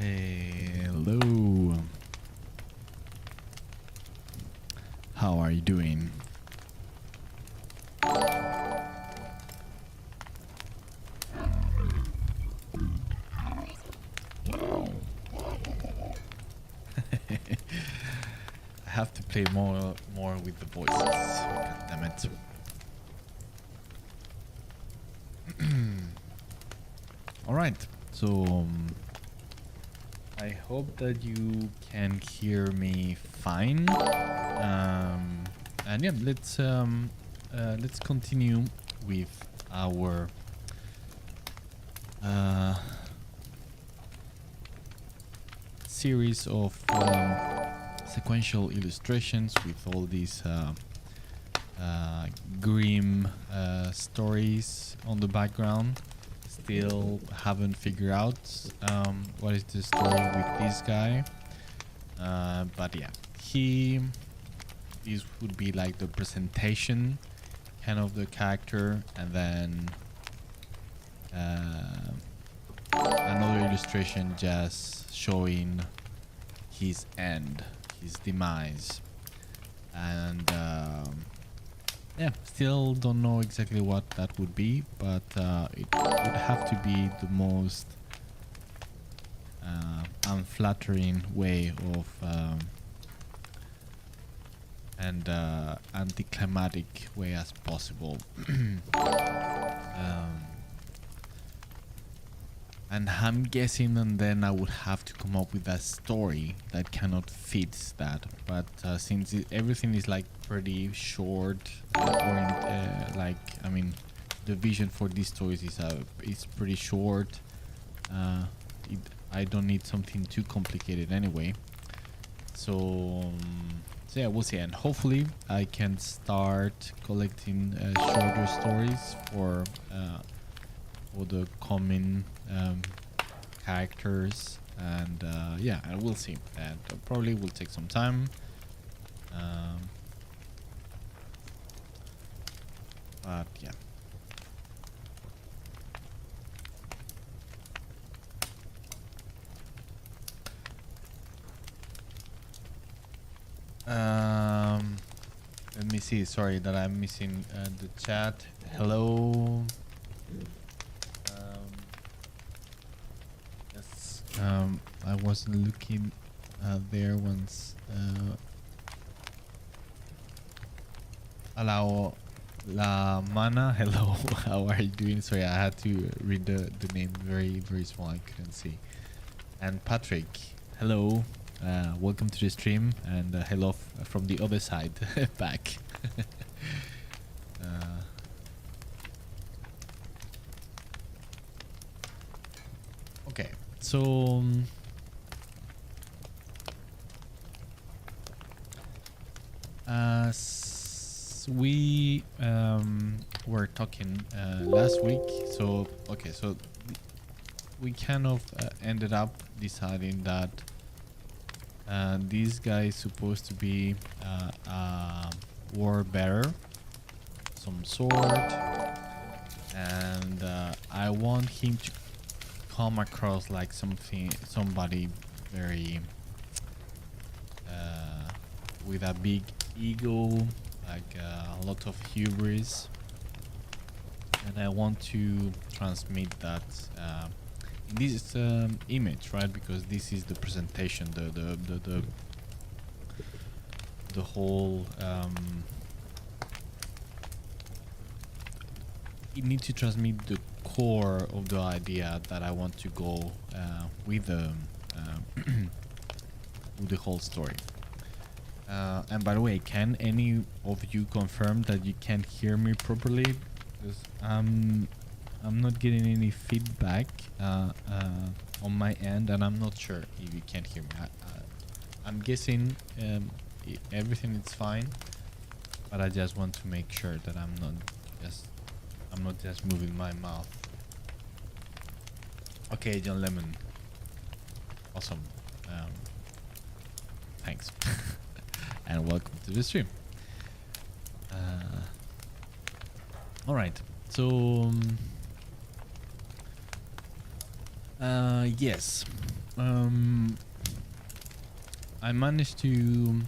Hello. How are you doing? I have to play more with the voices. God damn it. All right. So I hope that you can hear me fine. And yeah, let's continue with our series of sequential illustrations with all these grim stories on the background. Still haven't figured out what is the story with this guy, but yeah, this would be like the presentation kind of the character, and then another illustration just showing his end, his demise. And yeah, still don't know exactly what that would be, but it would have to be the most unflattering way of and anticlimactic way as possible. And I'm guessing, and then I would have to come up with a story that cannot fit that. But since everything is like pretty short, like I mean, the vision for these stories is pretty short. I don't need something too complicated anyway. So yeah, we'll see, and hopefully I can start collecting shorter stories for the coming characters, and yeah, and we'll see. And probably will take some time, but yeah. Let me see. Sorry that I'm missing the chat. Hello. Yes. I wasn't looking there once. Allow La Mana. Hello. How are you doing? Sorry, I had to read the name very small. I couldn't see. And Patrick. Hello. Welcome to the stream, and hello from the other side back. Okay, so as we were talking last week, so okay, so we kind of ended up deciding that this guy is supposed to be a war bearer, some sort, and I want him to come across like somebody very with a big ego, like a lot of hubris, and I want to transmit that in this image, right? Because this is the presentation, the whole it needs to transmit the core of the idea that I want to go with the with the whole story. And by the way, can any of you confirm that you can't hear me properly? Because I'm not getting any feedback on my end, and I'm not sure if you can't hear me. I'm guessing everything is fine, but I just want to make sure that I'm not just moving my mouth. Okay, John Lemon. Awesome. Thanks. And welcome to the stream. All right. So yes. I managed to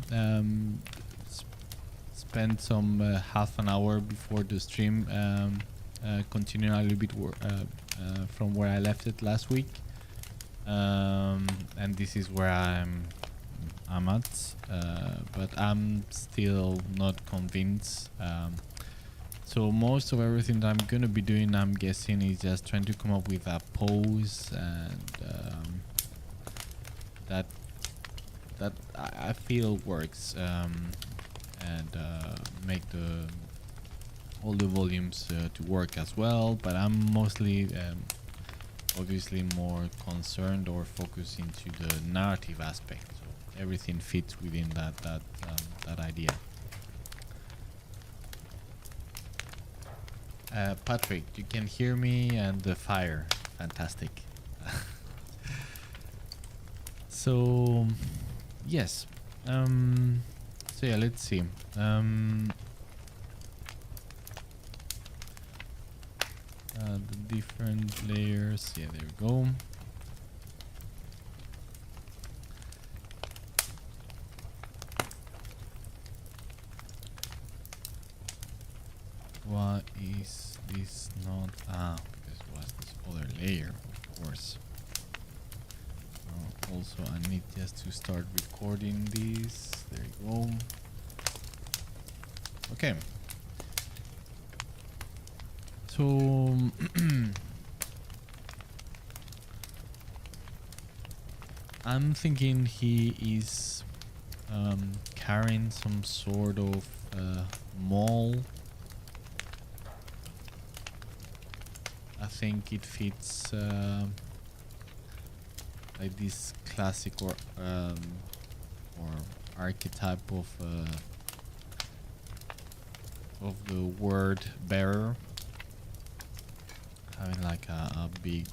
spend some half an hour before the stream continuing a little bit from where I left it last week, and this is where I'm at, but I'm still not convinced. So most of everything that I'm gonna be doing, I'm guessing, is just trying to come up with a pose and that I feel works, and make all the volumes to work as well. But I'm mostly obviously more concerned or focused into the narrative aspect. So everything fits within that idea. Patrick, you can hear me and the fire. Fantastic. So yes. So yeah, let's see. The different layers. Yeah, there we go. Why is this not? Because it was this other layer, of course. Also, I need just to start recording this. There you go. Okay. So I'm thinking he is carrying some sort of maul. I think it fits like this classic or archetype of the word bearer, having like a big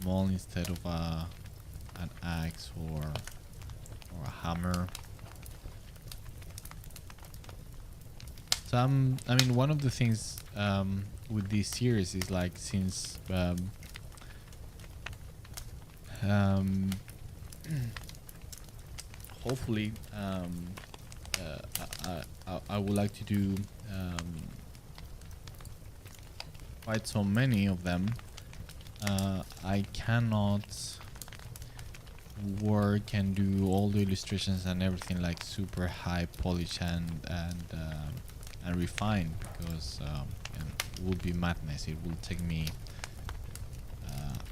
maul instead of an axe or a hammer. So I mean, one of the things with this series is like, since hopefully I would like to do quite so many of them. I cannot work and do all the illustrations and everything like super high polish and refined, because it would be madness. It will take me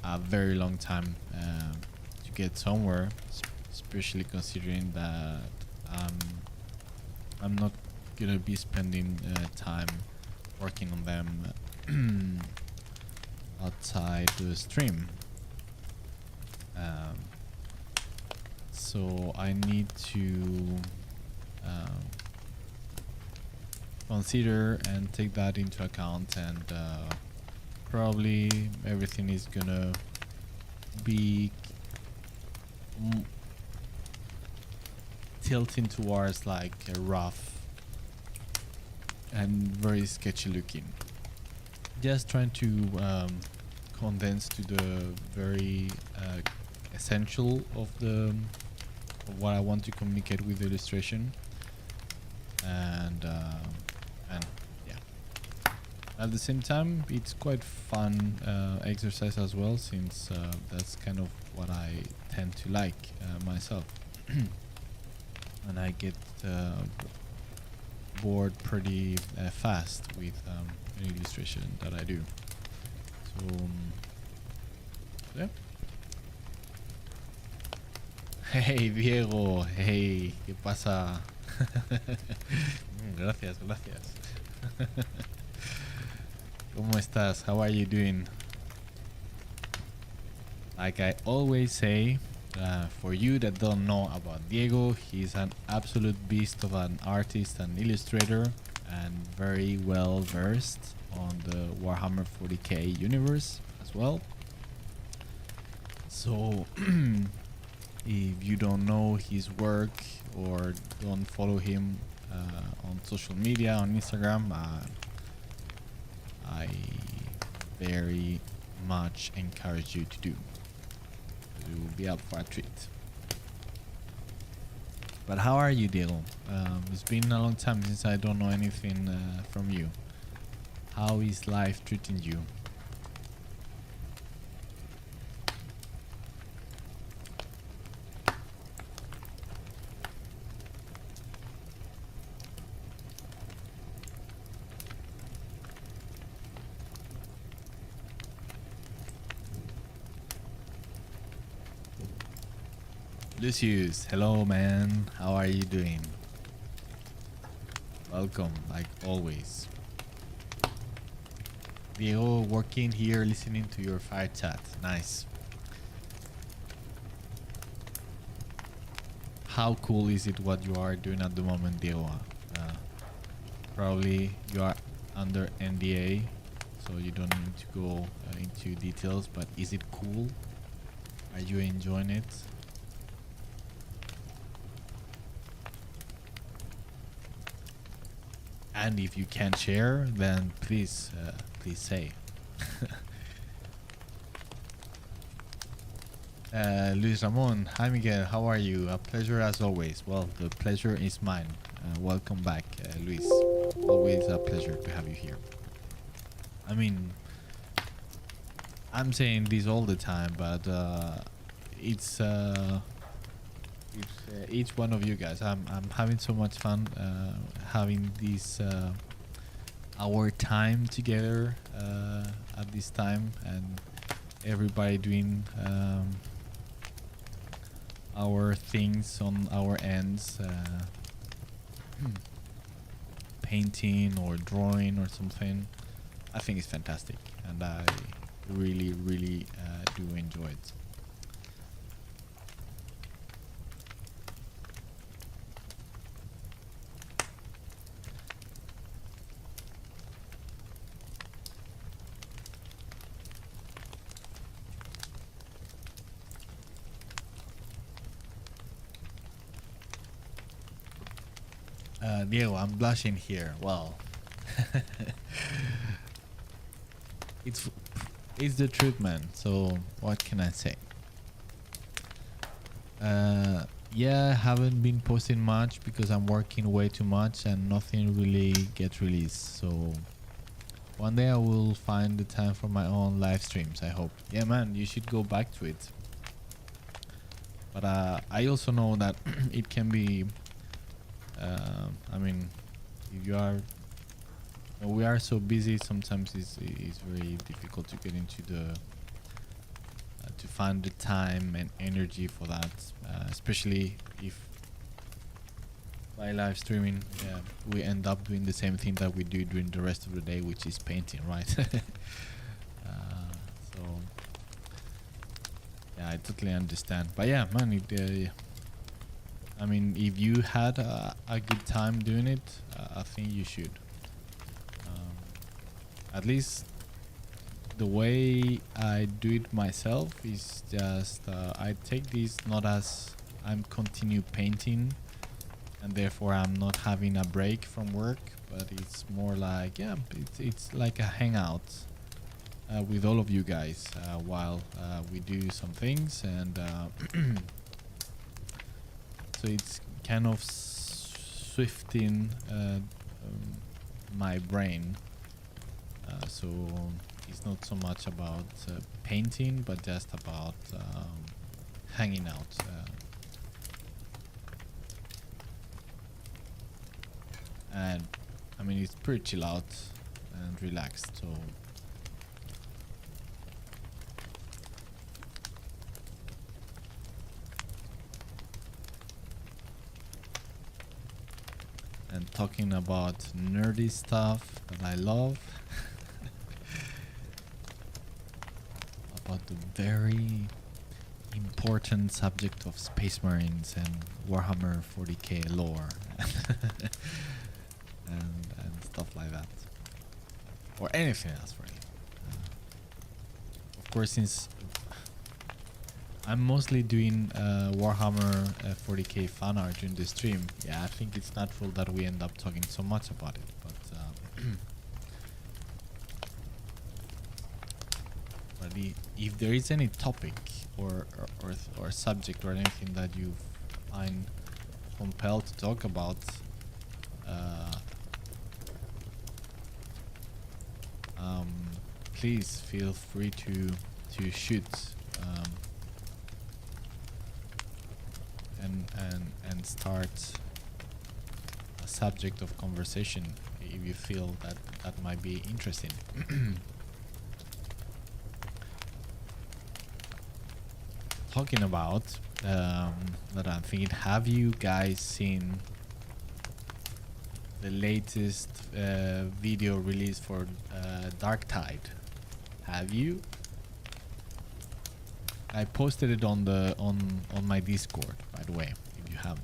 a very long time to get somewhere, especially considering that I'm not gonna be spending time working on them outside the stream. So I need to consider and take that into account, and probably everything is gonna be tilting towards like a rough and very sketchy looking. Just trying to condense to the very essential of what I want to communicate with the illustration, and yeah. At the same time, it's quite fun exercise as well, since that's kind of what I tend to like myself. And I get bored pretty fast with an illustration that I do. So yeah. Hey Diego, hey, ¿qué pasa? Gracias. ¿Cómo estás? How are you doing? Like I always say, for you that don't know about Diego, he's an absolute beast of an artist and illustrator, and very well versed on the Warhammer 40k universe as well. So if you don't know his work or don't follow him on social media, on Instagram, I very much encourage you to do. to be up for a treat. But how are you, Diego? It's been a long time since I don't know anything from you. How is life treating you? Lucius, hello man, how are you doing? Welcome, like always. Diego working here, listening to your fire chat. Nice. How cool is it what you are doing at the moment, Diego? Probably you are under NDA, so you don't need to go into details, but is it cool? Are you enjoying it? And if you can't share, then please say. Luis Ramon, hi Miguel, how are you? A pleasure as always. Well, the pleasure is mine. Welcome back, Luis. Always a pleasure to have you here. I mean, I'm saying this all the time, but it's each one of you guys. I'm having so much fun having this our time together at this time, and everybody doing our things on our ends, painting or drawing or something. I think it's fantastic, and I really do enjoy it. Diego, I'm blushing here. Well, it's the truth, man. So what can I say? Yeah, I haven't been posting much because I'm working way too much and nothing really gets released. So one day I will find the time for my own live streams, I hope. Yeah, man, you should go back to it. But I also know that it can be I mean, if you are, we are so busy, sometimes it's very difficult to get into the to find the time and energy for that, especially if by live streaming we end up doing the same thing that we do during the rest of the day, which is painting, right? So yeah, I totally understand. But yeah, man, I mean, if you had a good time doing it, I think you should. At least the way I do it myself is just I take this not as I'm continue painting and therefore I'm not having a break from work, but it's more like, yeah, it's like a hangout with all of you guys while we do some things, and so it's kind of swifting my brain. So it's not so much about painting, but just about hanging out. And I mean, it's pretty chill out and relaxed. So and talking about nerdy stuff that I love. About the very important subject of Space Marines and Warhammer 40k lore and stuff like that, or anything else really. Of course, since I'm mostly doing Warhammer 40k fan art during the stream, yeah, I think it's natural that we end up talking so much about it, but if there is any topic or subject or anything that you find compelled to talk about, please feel free to shoot, and start a subject of conversation if you feel that that might be interesting. Talking about that, I'm thinking, have you guys seen the latest video release for Dark Tide? Have you? I posted it on the on my Discord, by the way, if you haven't.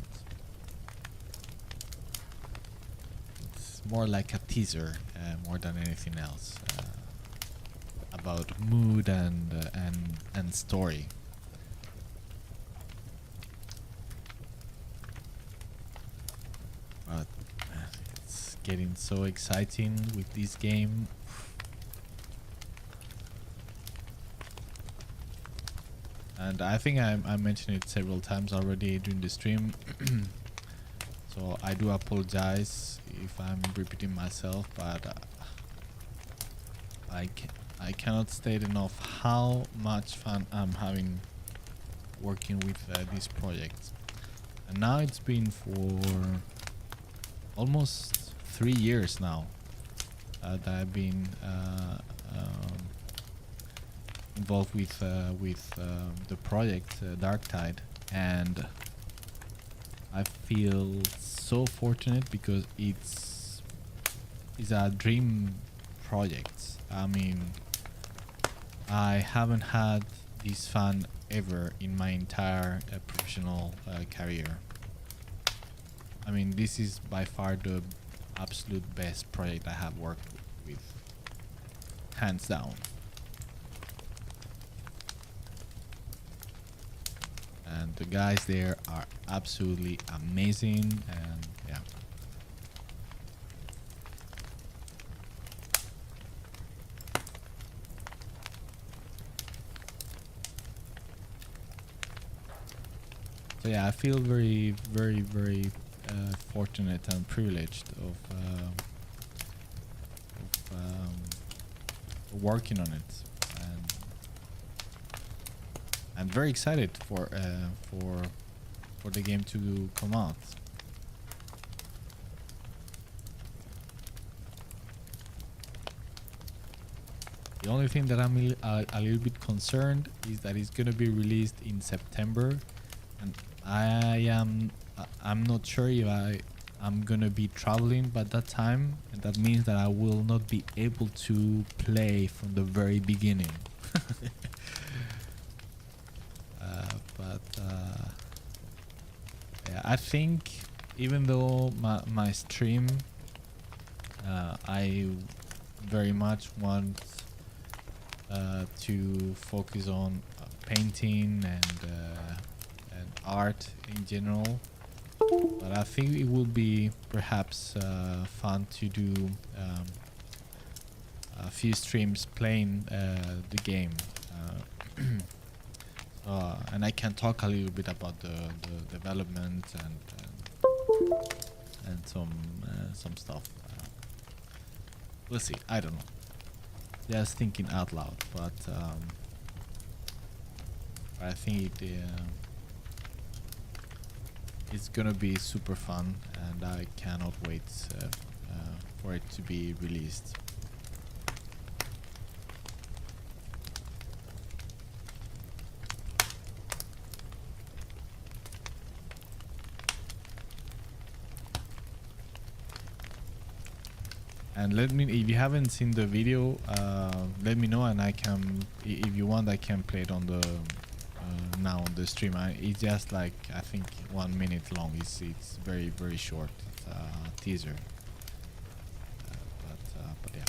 It's more like a teaser, more than anything else, about mood and story. But it's getting so exciting with this game. And I think I mentioned it several times already during the stream. So I do apologize if I'm repeating myself, but I cannot state enough how much fun I'm having working with this project. And now it's been for almost 3 years now that I've been involved with the project Dark Tide, and I feel so fortunate because it's a dream project. I mean, I haven't had this fun ever in my entire professional career. I mean, this is by far the absolute best project I have worked with, hands down. And the guys there are absolutely amazing, and yeah. So yeah, I feel very, very, very fortunate and privileged of working on it, and I'm very excited for the game to come out. The only thing that I'm a little bit concerned is that it's gonna be released in September, and I'm not sure if I'm gonna be traveling by that time, and that means that I will not be able to play from the very beginning. Yeah, I think even though my stream, I very much want to focus on painting and art in general, but I think it would be perhaps fun to do a few streams playing the game. And I can talk a little bit about the development and some stuff. We'll see. I don't know. Just thinking out loud, but I think it's gonna be super fun, and I cannot wait for it to be released. And let me, if you haven't seen the video, let me know, and I can, if you want, I can play it on the now on the stream. It's just like, I think 1 minute long. It's very, very short. It's a teaser, but yeah.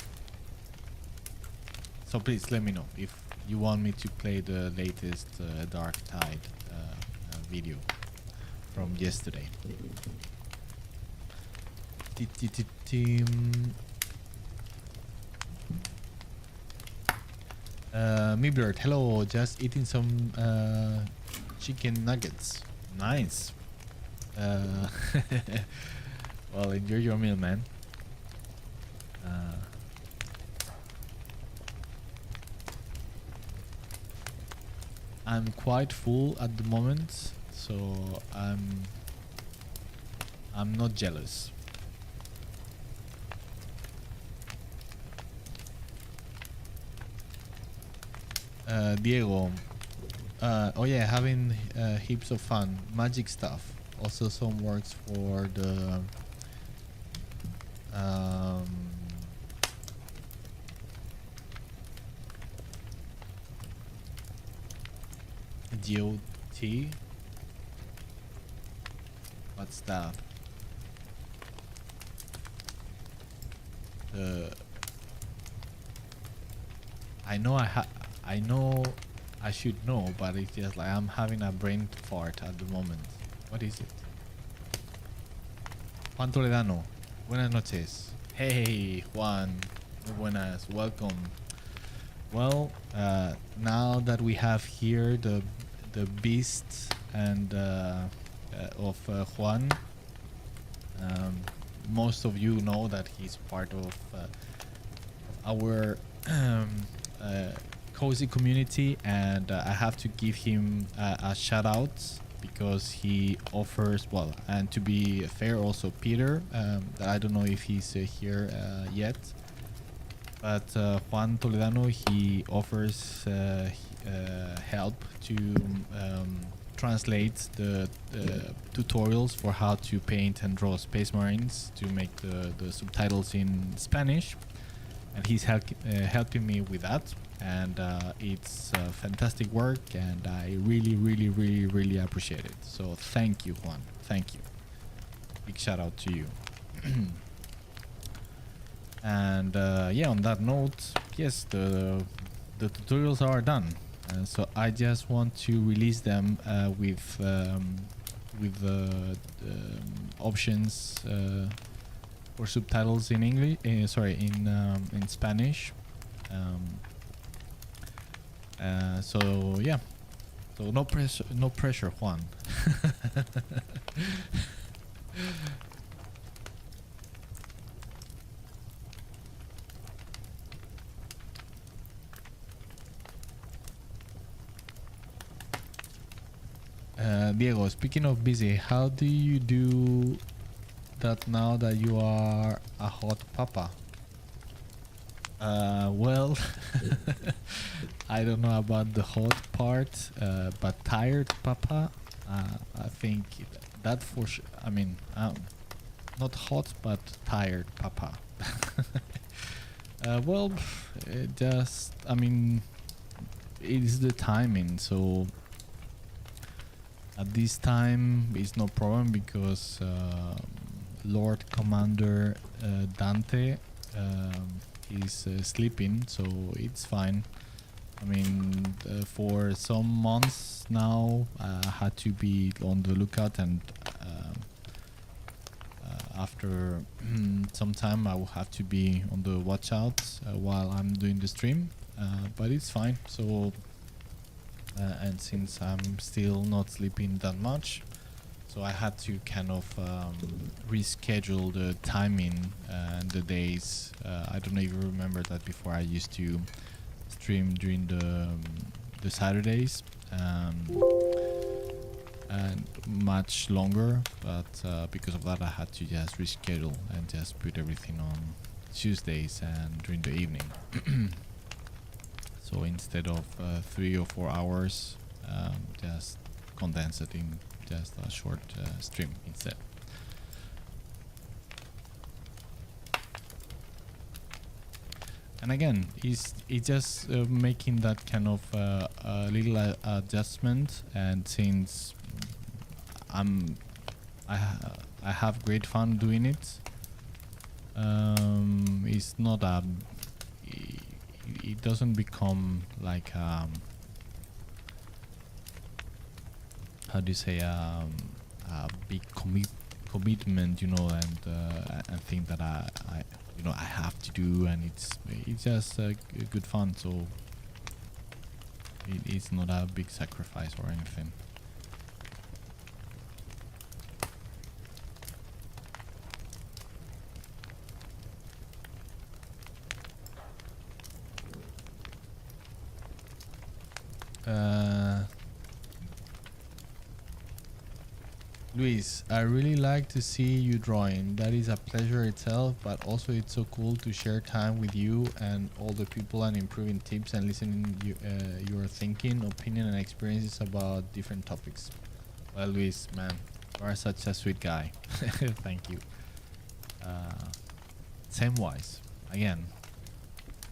So please let me know if you want me to play the latest Dark Tide video from yesterday. Mibird, hello, just eating some chicken nuggets. Nice. Uh, well, enjoy your meal, man. I'm quite full at the moment, so I'm not jealous. Diego, oh yeah, having heaps of fun, magic stuff. Also, some works for the GOT. What's that? I know I should know, but it's just like I'm having a brain fart at the moment. What is it? Juan Toledano, buenas noches. Hey Juan, muy buenas, welcome. Well, now that we have here the beast and of Juan, most of you know that he's part of our cozy community, and I have to give him a shout out because he offers, well, and to be fair, also Peter, I don't know if he's here yet, but Juan Toledano, he offers help to translate the tutorials for how to paint and draw Space Marines to make the subtitles in Spanish, and he's helping me with that, and it's fantastic work, and I really appreciate it. So thank you, Juan. Thank you. Big shout out to you. And yeah, on that note, yes, the tutorials are done, and so I just want to release them with options for subtitles in English. In Spanish. So yeah, so no pressure, Juan. Diego, speaking of busy, how do you do that now that you are a hot papa? Well, I don't know about the hot part, but tired papa, I think that for sure. I mean, not hot, but tired papa. Well, just, I mean, it is the timing, so at this time it's no problem because Lord Commander Dante is sleeping, so it's fine. I mean, for some months now I had to be on the lookout, and after some time I will have to be on the watch out while I'm doing the stream, but it's fine. So and since I'm still not sleeping that much, so I had to kind of reschedule the timing and the days. I don't know if you remember that before I used to stream during the Saturdays and much longer, but because of that I had to just reschedule and just put everything on Tuesdays and during the evening. So instead of 3 or 4 hours, just condense it in just a short stream instead. And again, it's just making that kind of a little adjustment, and since I have great fun doing it, it's not a it doesn't become like how do you say a big commitment, you know, and think that I have to do, and it's just good fun. So It's not a big sacrifice or anything. Luis, I really like to see you drawing. That is a pleasure itself, but also it's so cool to share time with you and all the people and improving tips and listening your thinking, opinion and experiences about different topics. Well, Luis, man, you are such a sweet guy. Thank you. Same wise, again,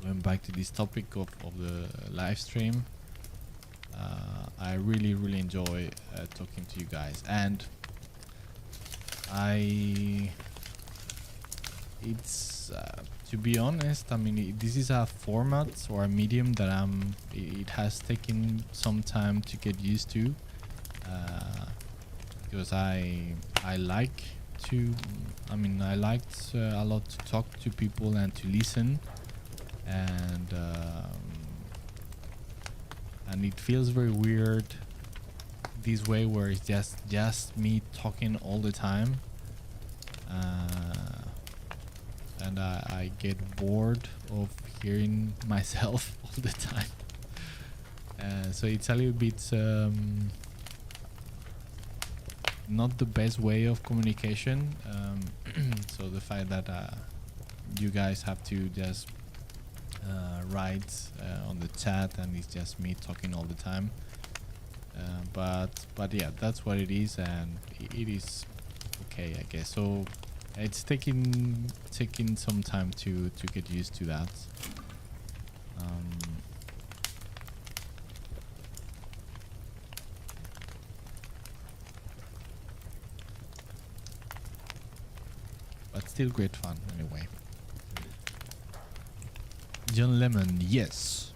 going back to this topic of the live stream, I really enjoy talking to you guys, and it's to be honest, I mean, this is a format or a medium that it has taken some time to get used to, because I liked a lot to talk to people and to listen, and it feels very weird this way where it's just me talking all the time, and I get bored of hearing myself all the time, so it's a little bit not the best way of communication. So the fact that you guys have to just write on the chat and it's just me talking all the time, but yeah, that's what it is, and it is okay, I guess. So it's taking some time to get used to that. But still great fun anyway. John Lemon, yes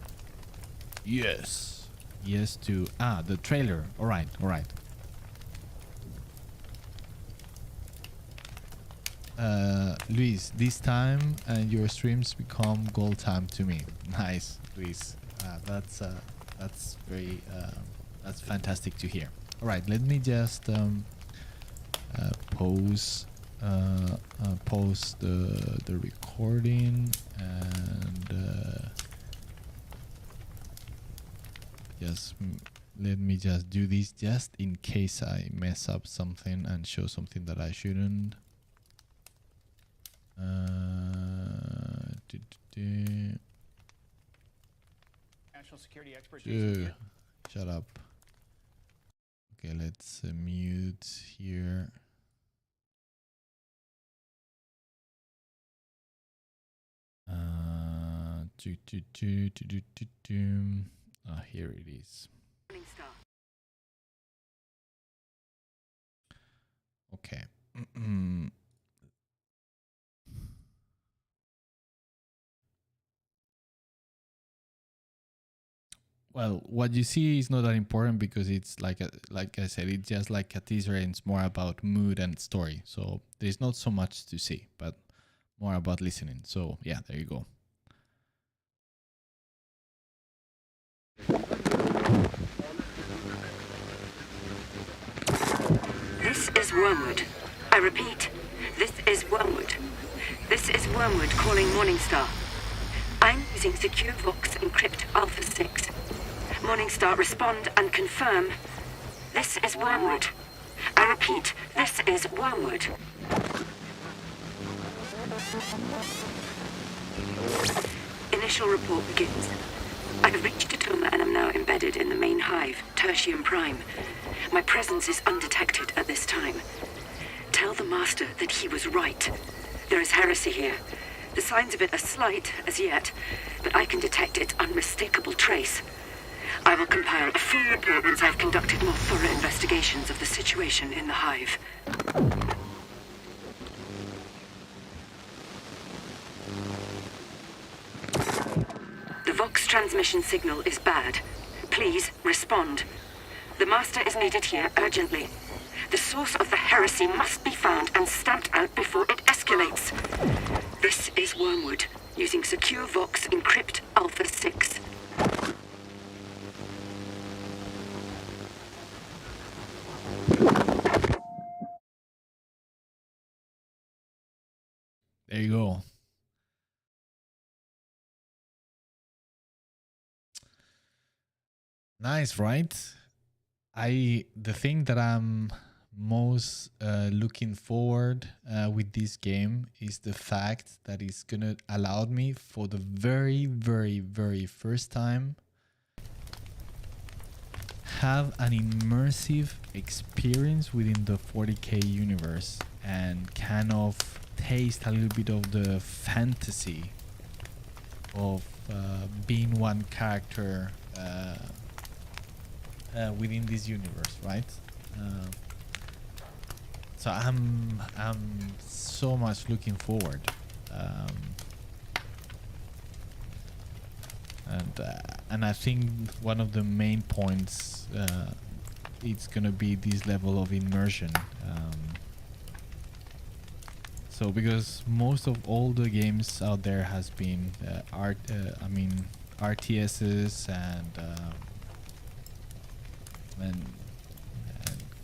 to the trailer. All right. Luis, this time your streams become gold time to me. Nice, Luis. That's very that's fantastic to hear. All right, let me just pause the recording, and just let me just do this just in case I mess up something and show something that I shouldn't. National security expert. Shut up. Okay, let's mute here. Here it is. Okay. Well, what you see is not that important because it's like I said, it's just like a teaser, and it's more about mood and story. So there's not so much to see, but more about listening. So yeah, there you go. This is Wormwood. I repeat, this is Wormwood. This is Wormwood calling Morningstar. I'm using Secure Vox Encrypt Alpha 6. Morningstar, respond and confirm. This is Wormwood. I repeat, this is Wormwood. Initial report begins. I have reached Atoma and am now embedded in the main hive, Tertium Prime. My presence is undetected at this time. Tell the Master that he was right. There is heresy here. The signs of it are slight, as yet, but I can detect its unmistakable trace. I will compile a full report once I've conducted more thorough investigations of the situation in the hive. The Vox transmission signal is bad. Please respond. The Master is needed here urgently. The source of the heresy must be found and stamped out before it escalates. This is Wormwood, using Secure Vox Encrypt Alpha 6. There you go. Nice, right? The thing that I'm most looking forward with this game is the fact that it's gonna allow me for the very, very, very first time have an immersive experience within the 40k universe and kind of taste a little bit of the fantasy of being one character within this universe, right? So I'm so much looking forward, and I think one of the main points it's gonna be this level of immersion. So because most of all the games out there has been RTSs and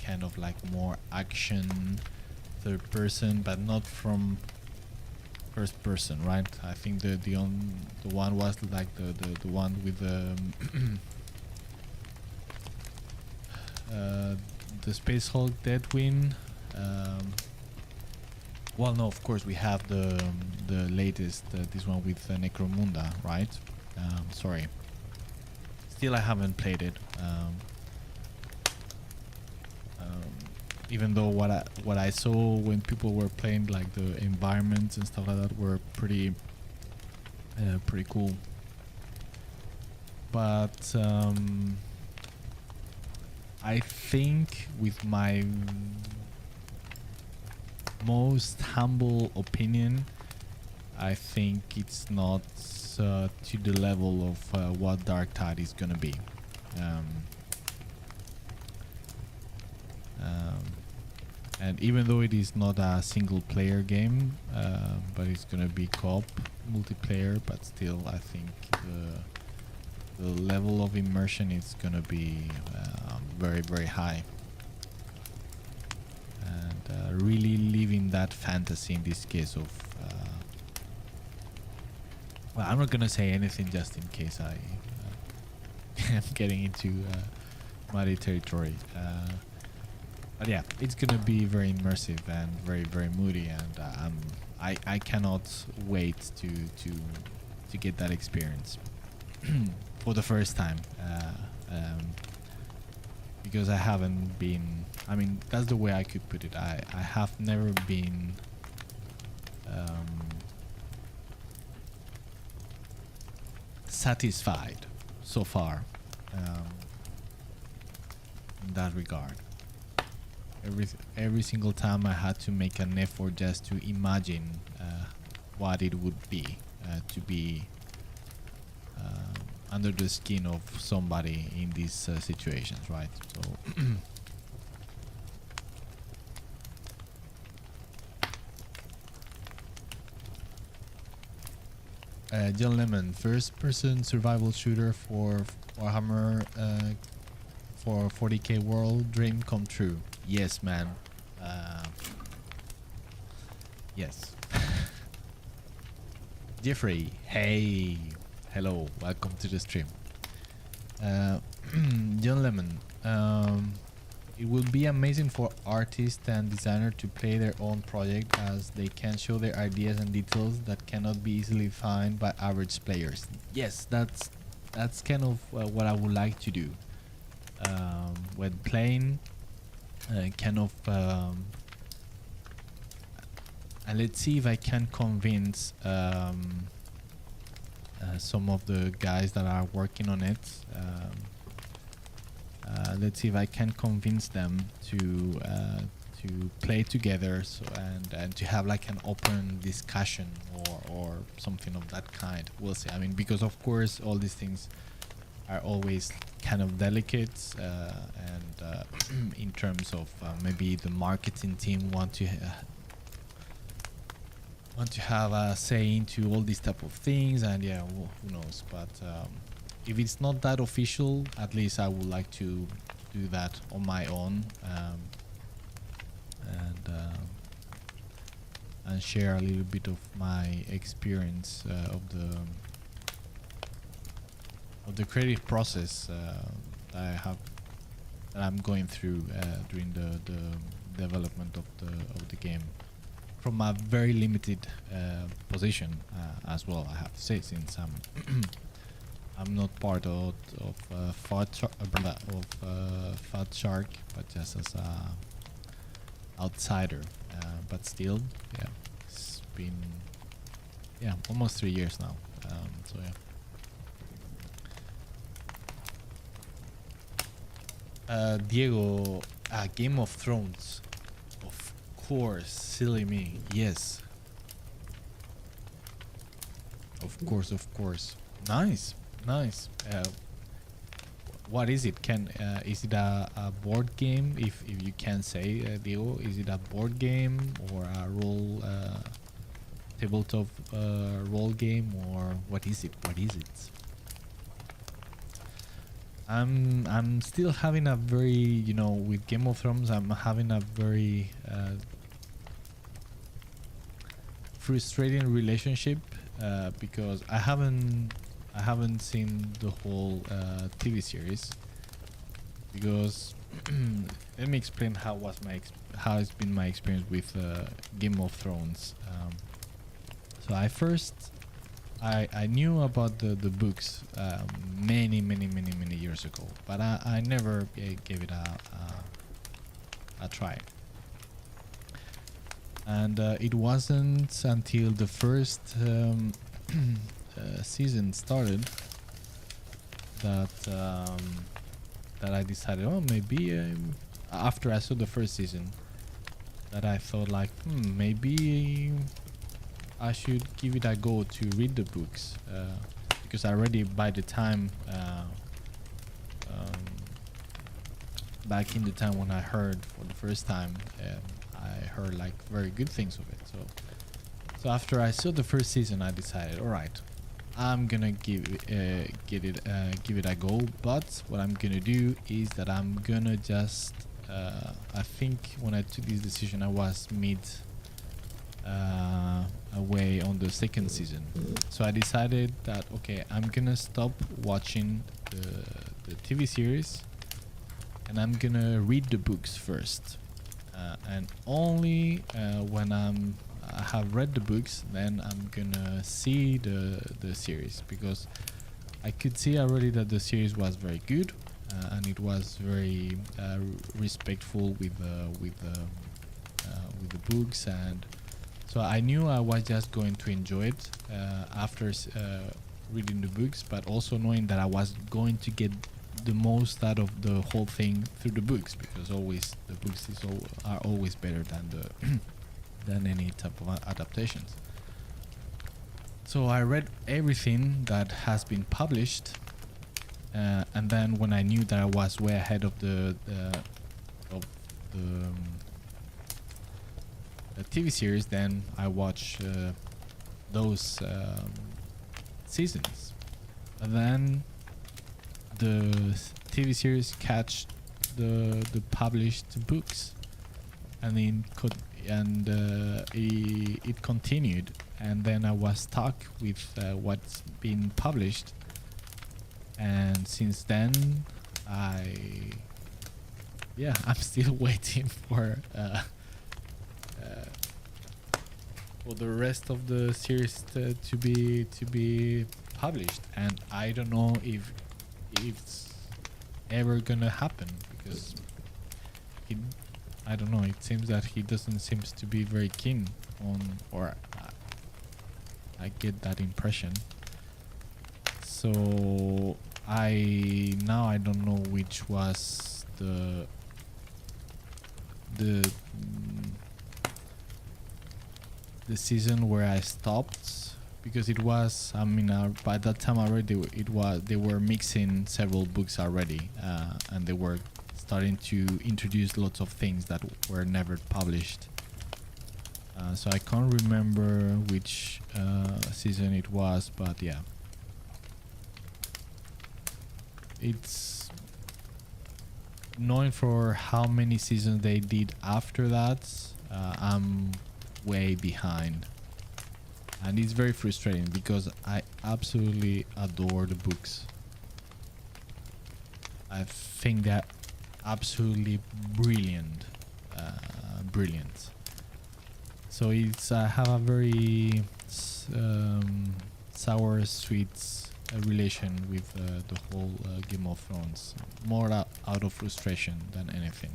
kind of like more action third person, but not from first person, right? I think the one was like the one with the Space Hulk Deadwing. Well, no, of course we have the latest, this one with Necromunda, right? Sorry, still I haven't played it. Even though what I saw when people were playing, like the environments and stuff like that, were pretty cool. But I think with my most humble opinion, I think it's not to the level of what Dark Tide is gonna be. And even though it is not a single player game, but it's gonna be co-op multiplayer, but still I think the level of immersion is gonna be very, very high, and really living that fantasy in this case of well, I'm not gonna say anything just in case I am getting into muddy territory. But yeah, it's gonna be very immersive and very, very moody, and I cannot wait to get that experience for the first time, because I haven't been. I mean, that's the way I could put it. I have never been satisfied so far in that regard. Every single time I had to make an effort just to imagine what it would be to be under the skin of somebody in these situations, right? So John Lemon, first-person survival shooter for Warhammer for 40k world, dream come true. Yes, man. Yes. Jeffrey, hey, hello, welcome to the stream. John Lemon, it will be amazing for artists and designers to play their own project, as they can show their ideas and details that cannot be easily found by average players. Yes, that's kind of what I would like to do when playing. Kind of and let's see if I can convince some of the guys that are working on it. Let's see if I can convince them to play together, so and to have like an open discussion or something of that kind. We'll see. I mean, because of course all these things are always kind of delicate, and in terms of maybe the marketing team want to have a say into all these type of things, and yeah, well, who knows. But if it's not that official, at least I would like to do that on my own, and and share a little bit of my experience of the creative process that I have that I'm going through during the development of the game, from a very limited position as well. I have to say, since I'm not part of Fat Shark, but just as a outsider. But still, yeah, it's been almost 3 years now. So yeah. Diego, Game of Thrones. Of course, silly me. Yes. Of course. Nice. What is it? Is it a board game? If you can say, Diego, is it a board game or a tabletop role game, or what is it? I'm still having a very, with Game of Thrones, I'm having a very frustrating relationship because I haven't seen the whole TV series, because let me explain how it's been my experience with Game of Thrones. So I knew about the books many years ago, but I never gave it a try. And it wasn't until the first season started that I decided, maybe after I saw the first season, that I thought like, maybe I should give it a go to read the books, because already by the time back in the time when I heard for the first time, I heard like very good things of it. So after I saw the first season, I decided, all right, I'm gonna give it a go. But what I'm gonna do is that I'm gonna just I think when I took this decision, I was away on the second season, so I decided that, okay, I'm gonna stop watching the TV series and I'm gonna read the books first, and only when I have read the books, then I'm gonna see the series, because I could see already that the series was very good, and it was very respectful with the books, and so I knew I was just going to enjoy it after reading the books, but also knowing that I was going to get the most out of the whole thing through the books, because always the books are always better than than any type of adaptations. So I read everything that has been published, and then when I knew that I was way ahead of the TV series, then I watched those seasons, and then the TV series catch the published books, and it continued, and then I was stuck with what's been published, and since then I'm still waiting for the rest of the series to be published, and I don't know if it's ever gonna happen, because I don't know, it seems that he doesn't seem to be very keen on, or I get that impression. So I don't know which was the season where I stopped, because it was, by that time already they were mixing several books already, and they were starting to introduce lots of things that were never published. So I can't remember which season it was, but yeah, it's knowing for how many seasons they did after that. I'm way behind, and it's very frustrating because I absolutely adore the books. I think they're absolutely brilliant. So it's have a very sour sweet relation with the whole Game of Thrones, more out of frustration than anything,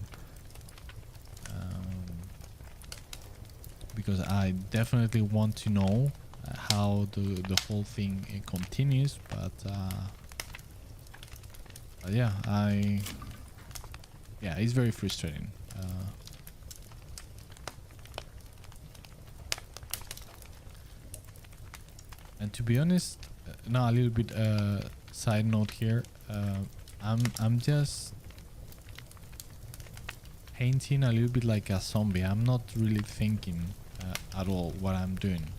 because I definitely want to know how the whole thing continues, but yeah, it's very frustrating. And to be honest, now a little bit side note here. I'm just painting a little bit like a zombie. I'm not really thinking at all what I'm doing.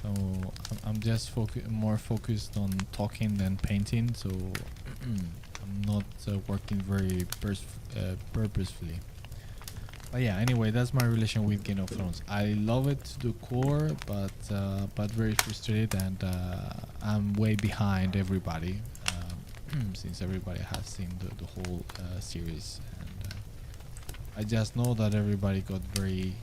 So I'm just more focused on talking than painting. So I'm not working very purposefully. But yeah, anyway, that's my relation with Game of Thrones. I love it to the core, but very frustrated, and I'm way behind everybody, since everybody has seen the whole series, and I just know that everybody got very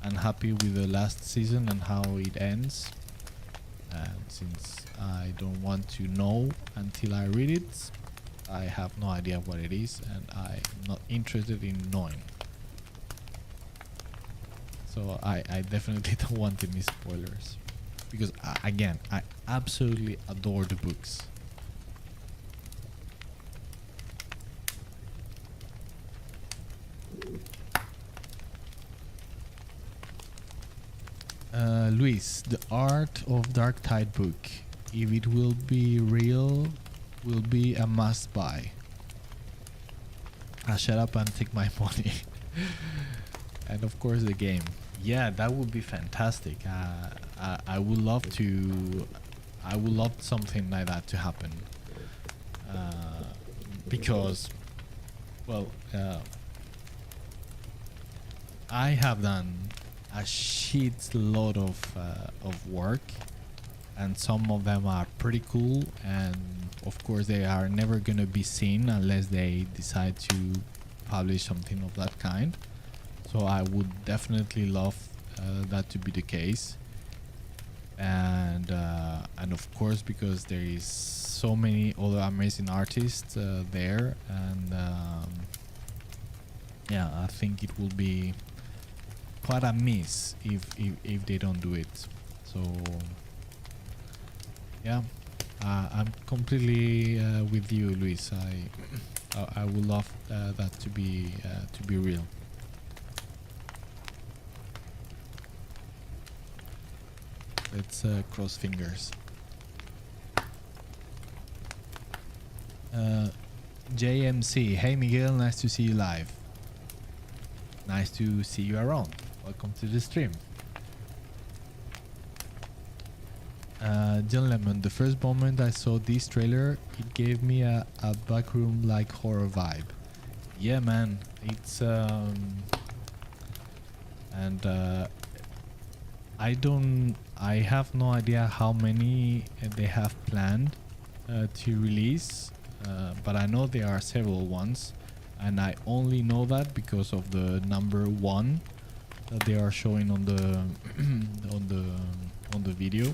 unhappy with the last season and how it ends, and since I don't want to know until I read it, I have no idea what it is, and I'm not interested in knowing. So I definitely don't want any spoilers, because again, I absolutely adore the books. Luis, the Art of Dark Tide book, if it will be real, will be a must buy. Shut up and take my money. And of course the game. Yeah, that would be fantastic. I would love something like that to happen. Because, well, I have done a shit load of work, and some of them are pretty cool, and of course they are never gonna be seen unless they decide to publish something of that kind. So I would definitely love that to be the case, and of course, because there is so many other amazing artists there, and yeah, I think it will be quite a miss if they don't do it. So yeah, I'm completely with you, Luis. I would love that to be real. Let's cross fingers. JMC, hey Miguel, nice to see you live. Nice to see you around. Welcome to the stream. John Lemon, the first moment I saw this trailer, it gave me a backroom like horror vibe. Yeah, man, it's and I have no idea how many they have planned to release, but I know there are several ones, and I only know that because of the number 1 that they are showing on the on the video.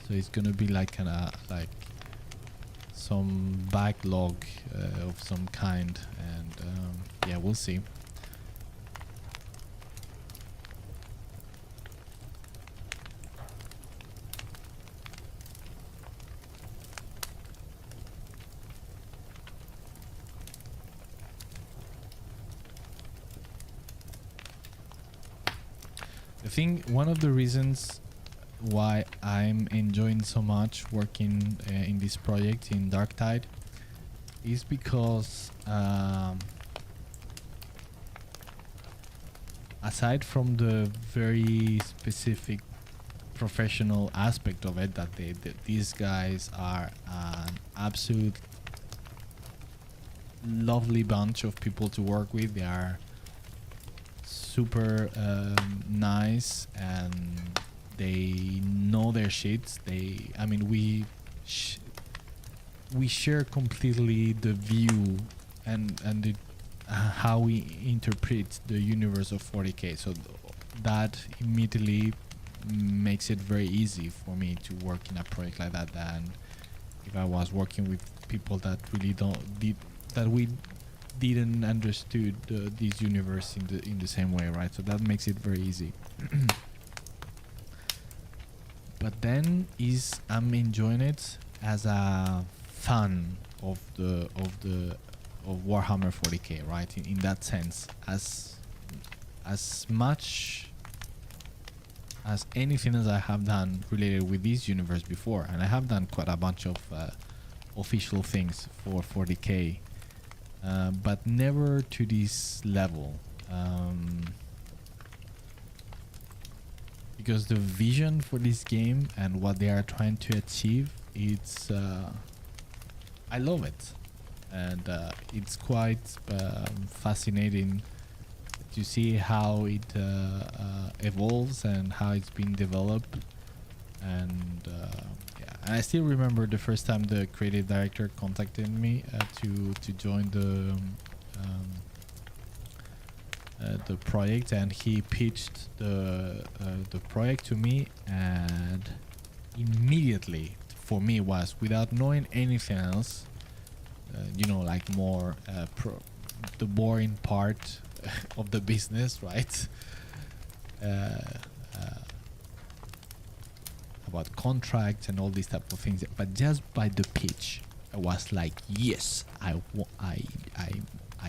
So it's gonna be like like some backlog of some kind, and yeah, we'll see. I think one of the reasons why I'm enjoying so much working in this project in Dark Tide is because aside from the very specific professional aspect of it, that these guys are an absolute lovely bunch of people to work with. They are super nice, and they know their shit. I mean, we share completely the view and how we interpret the universe of 40K. So that immediately makes it very easy for me to work in a project like that than if I was working with people that really we didn't understood this universe in the same way, right? So that makes it very easy. But then I'm enjoying it as a fan of Warhammer 40K, right? In that sense, as much as anything as I have done related with this universe before, and I have done quite a bunch of official things for 40K, but never to this level, because the vision for this game and what they are trying to achieve, I love it, and it's quite fascinating to see how it evolves and how it's been developed. And yeah, and I still remember the first time the creative director contacted me to join the project, and he pitched the project to me, and immediately for me was, without knowing anything else, like more the boring part of the business, right? About contracts and all these type of things, but just by the pitch, I was like, yes, I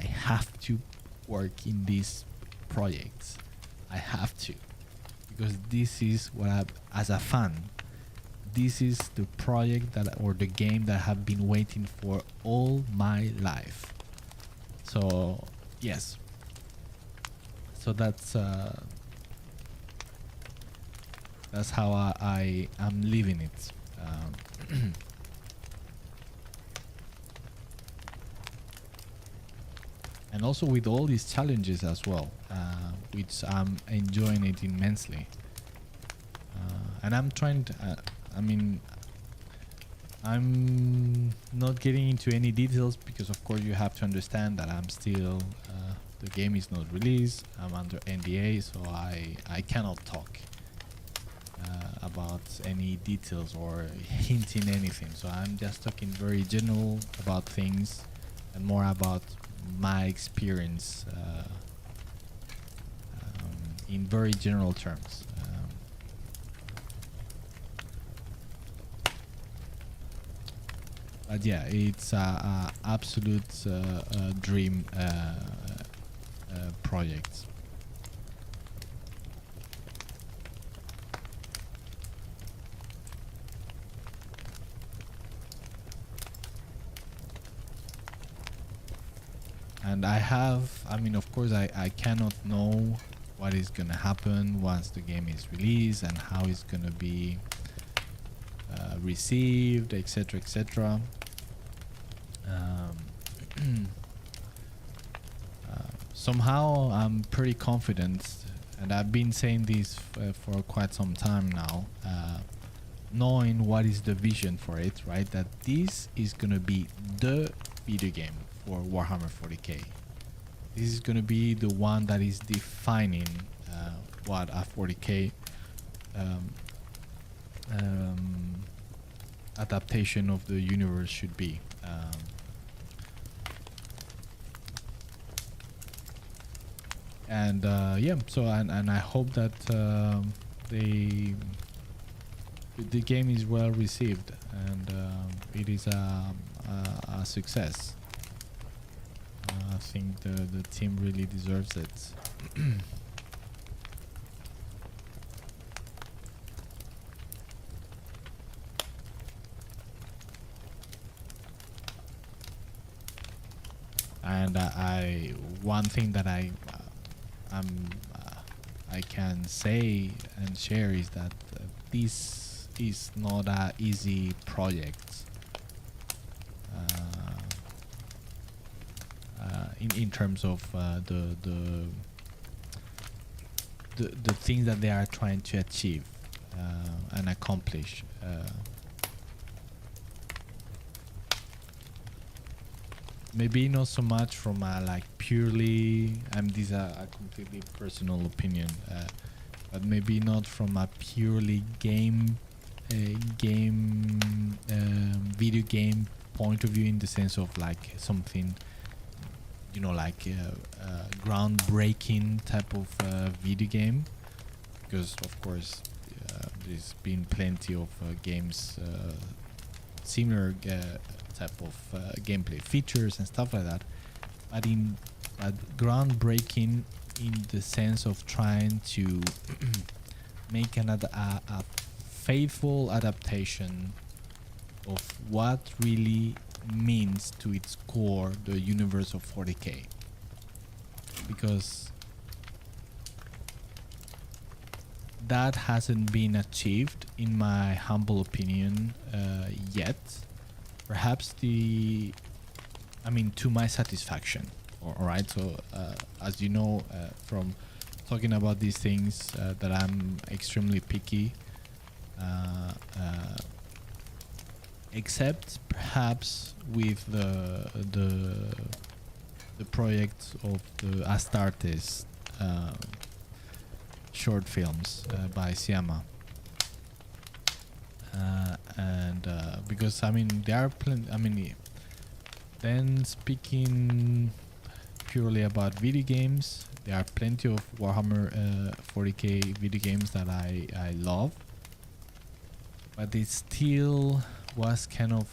have to work in these projects. I have to, because this is what as a fan, this is the project or the game that I have been waiting for all my life. So yes. So that's how I am living it. And also with all these challenges as well, which I'm enjoying it immensely. And I'm trying to, I'm not getting into any details because of course you have to understand that I'm still, the game is not released, I'm under NDA, so I cannot talk about any details or hinting anything. So I'm just talking very general about things and more about my experience in very general terms. But yeah, it's a absolute dream project. And of course I cannot know what is gonna happen once the game is released and how it's gonna be received, etc, etc. Somehow I'm pretty confident, and I've been saying this for quite some time now, knowing what is the vision for it, right? That this is gonna be the video game for Warhammer 40K. This is gonna be the one that is defining what a 40K adaptation of the universe should be. And yeah, so and I hope that the game is well received, and it is a success. I think the team really deserves it. And one thing that I can say and share is that this is not an easy project. In terms of the things that they are trying to achieve and accomplish. Maybe not so much from a like purely, this is a completely personal opinion, but maybe not from a purely video game point of view, in the sense of like something, you know, like groundbreaking type of video game, because of course there's been plenty of games similar type of gameplay features and stuff like that, but groundbreaking in the sense of trying to make a faithful adaptation of what really means to its core the universe of 40k, because that hasn't been achieved, in my humble opinion, yet. Perhaps to my satisfaction. All right, so as you know from talking about these things, that I'm extremely picky, except perhaps with the project of the Astartes short films by Siama. And because there are plenty. Then speaking purely about video games, there are plenty of Warhammer 40k video games that I love, but it still was kind of,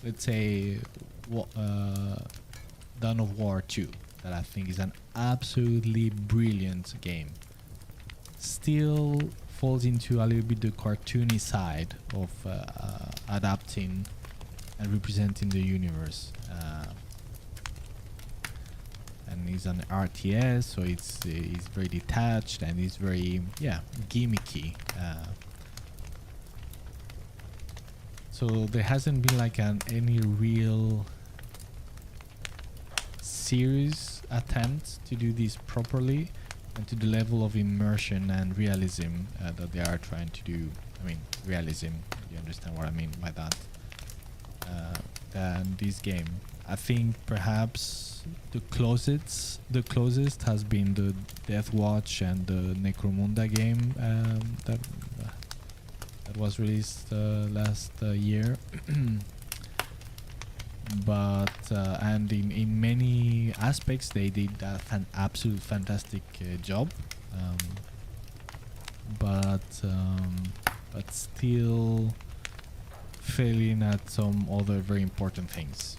let's say, Dawn of War 2, that I think is an absolutely brilliant game. Still falls into a little bit the cartoony side of adapting and representing the universe, and it's an RTS, so it's very detached and it's very gimmicky. So there hasn't been like any real serious attempt to do this properly and to the level of immersion and realism that they are trying to do. Realism, you understand what I mean by that. And this game, I think perhaps the closest has been the Death Watch and the Necromunda game that was released last year. But and in many aspects they did an absolute fantastic job, but still failing at some other very important things.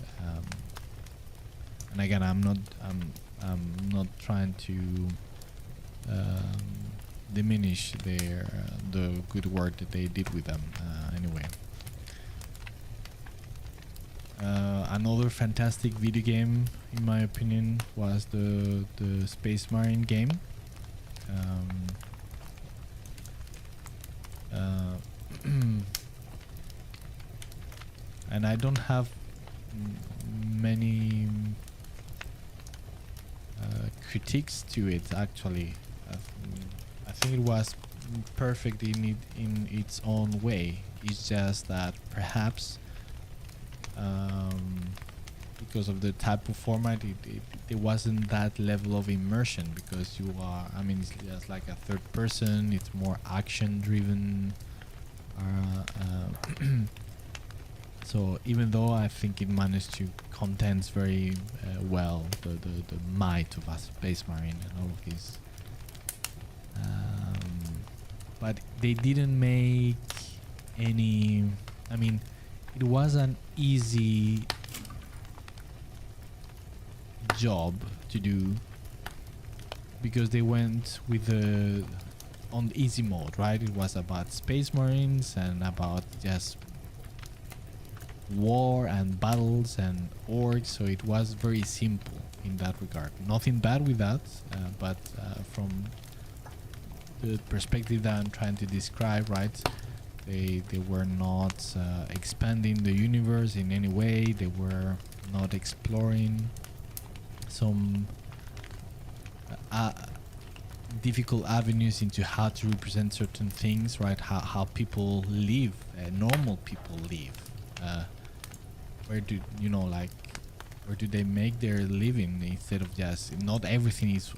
And again, I'm not trying to diminish the good work that they did with them. Anyway. Another fantastic video game, in my opinion, was the Space Marine game. And I don't have many critiques to it, actually. I think it was perfect in its own way. It's just that perhaps because of the type of format, it wasn't that level of immersion, because you are, it's just like a third person, it's more action driven. So even though I think it managed to condense very well the might of a Space Marine and all of this, but they didn't make any, it was an easy job to do, because they went with on easy mode, right? It was about Space Marines and about just war and battles and orcs, so it was very simple in that regard. Nothing bad with that, but from the perspective that I'm trying to describe, right? They were not expanding the universe in any way. They were not exploring some difficult avenues into how to represent certain things, right? How people live, normal people live. Where do you know, like, where do they make their living instead of just not everything is,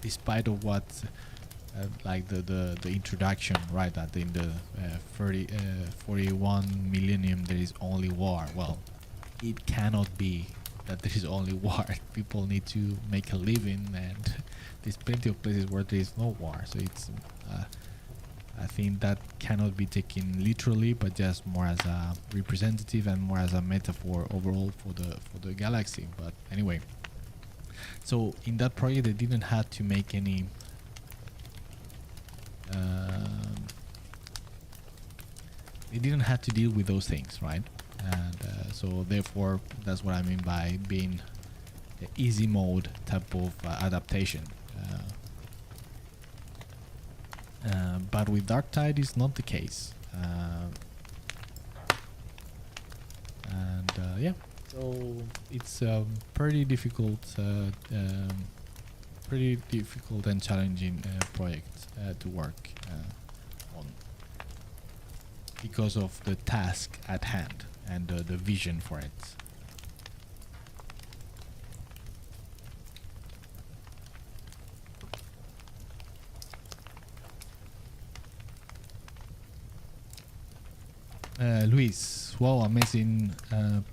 despite of what, like the introduction, right? That in the 41 millennium there is only war. Well, it cannot be that there is only war. People need to make a living, and there's plenty of places where there is no war. So it's I think that cannot be taken literally, but just more as a representative and more as a metaphor overall for the galaxy. But anyway, so in that project they didn't have to make any they didn't have to deal with those things, right? And so therefore that's what I mean by being the easy mode type of adaptation. But with Dark Tide is not the case. Yeah, so it's pretty difficult and challenging project to work on because of the task at hand and the vision for it. Luis, wow, amazing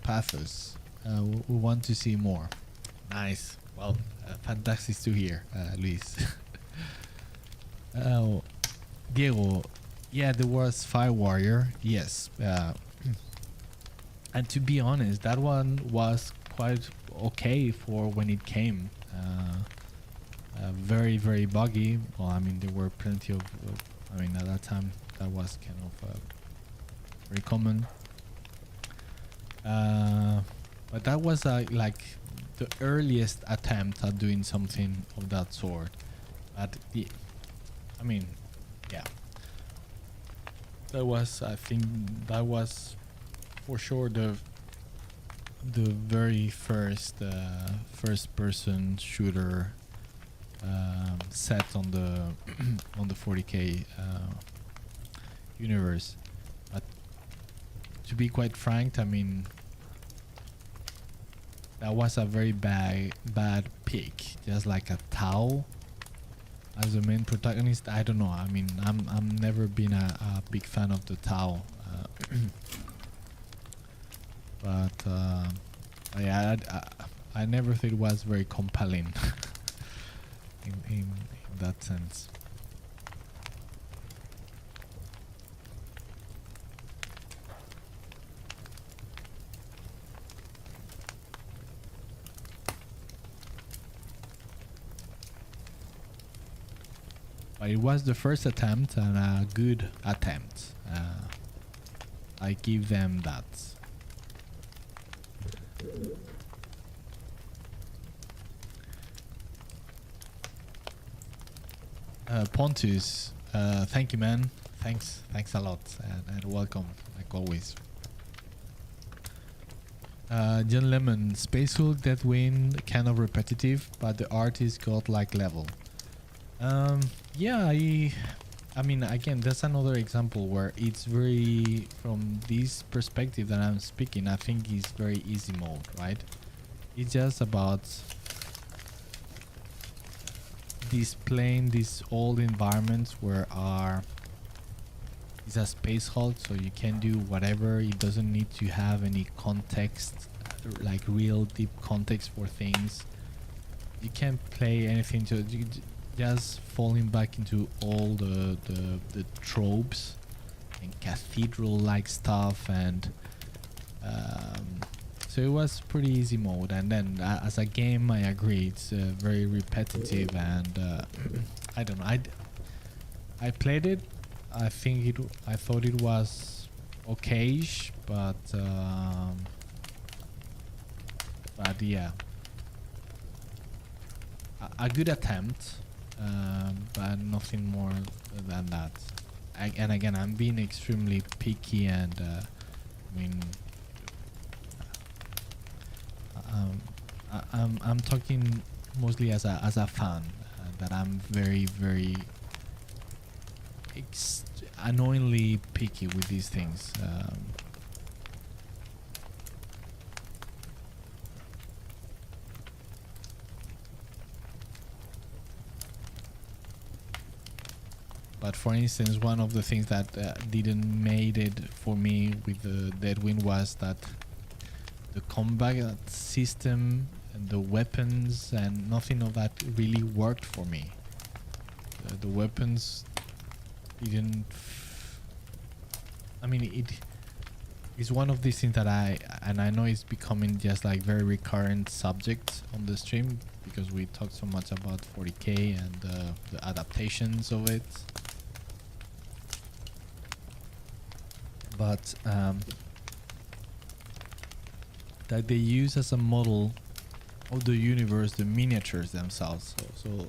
pathos. We want to see more. Nice. Well, fantastic to hear, Luis. Diego, yeah, there was Fire Warrior, yes. And to be honest, that one was quite okay for when it came. Very, very buggy. Well, I mean, there were plenty of, I mean, at that time, that was kind of very common. But that was like the earliest attempt at doing something of that sort. But I mean, yeah, that was, I think that was for sure the very first first person shooter set on the on the 40k universe. But to be quite frank, I mean, that was a very bad pick. Just like a Tau as the main protagonist. I don't know. I mean, I'm never been a big fan of the Tau. But yeah, I never thought it was very compelling in that sense. But it was the first attempt and a good attempt. I give them that. Pontus, thank you, man. Thanks a lot, and welcome, like always. John Lemon, Space Hulk, Deathwing, kind of repetitive, but the art is godlike level. Yeah, I mean, again, that's another example where it's very, from this perspective that I'm speaking, I think it's very easy mode, right? It's just about displaying these old environments where it's a space Hulk, so you can do whatever. It doesn't need to have any context, like real deep context for things. You can play anything to just falling back into all the tropes and cathedral-like stuff, and so it was pretty easy mode. And then as a game, I agree, it's very repetitive, and I don't know. I played it. I thought it was okay-ish, but yeah, a good attempt. But nothing more than that. And again, I'm being extremely picky, and I mean, I'm talking mostly as a fan. that I'm very, very annoyingly picky with these things. But for instance, one of the things that didn't made it for me with the Deadwind was that the combat system and the weapons and nothing of that really worked for me. The weapons didn't. I mean, it is one of these things that I know it's becoming just like very recurrent subject on the stream because we talk so much about 40k and the adaptations of it. But that they use as a model of the universe the miniatures themselves. So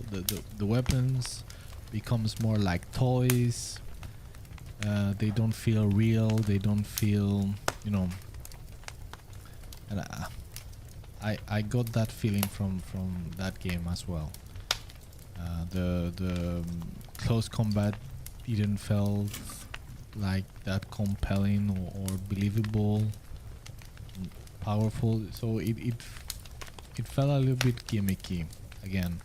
the weapons becomes more like toys. They don't feel real. They don't feel, you know. And I got that feeling from that game as well. The close combat didn't felt like that compelling or believable, powerful. So it felt a little bit gimmicky again.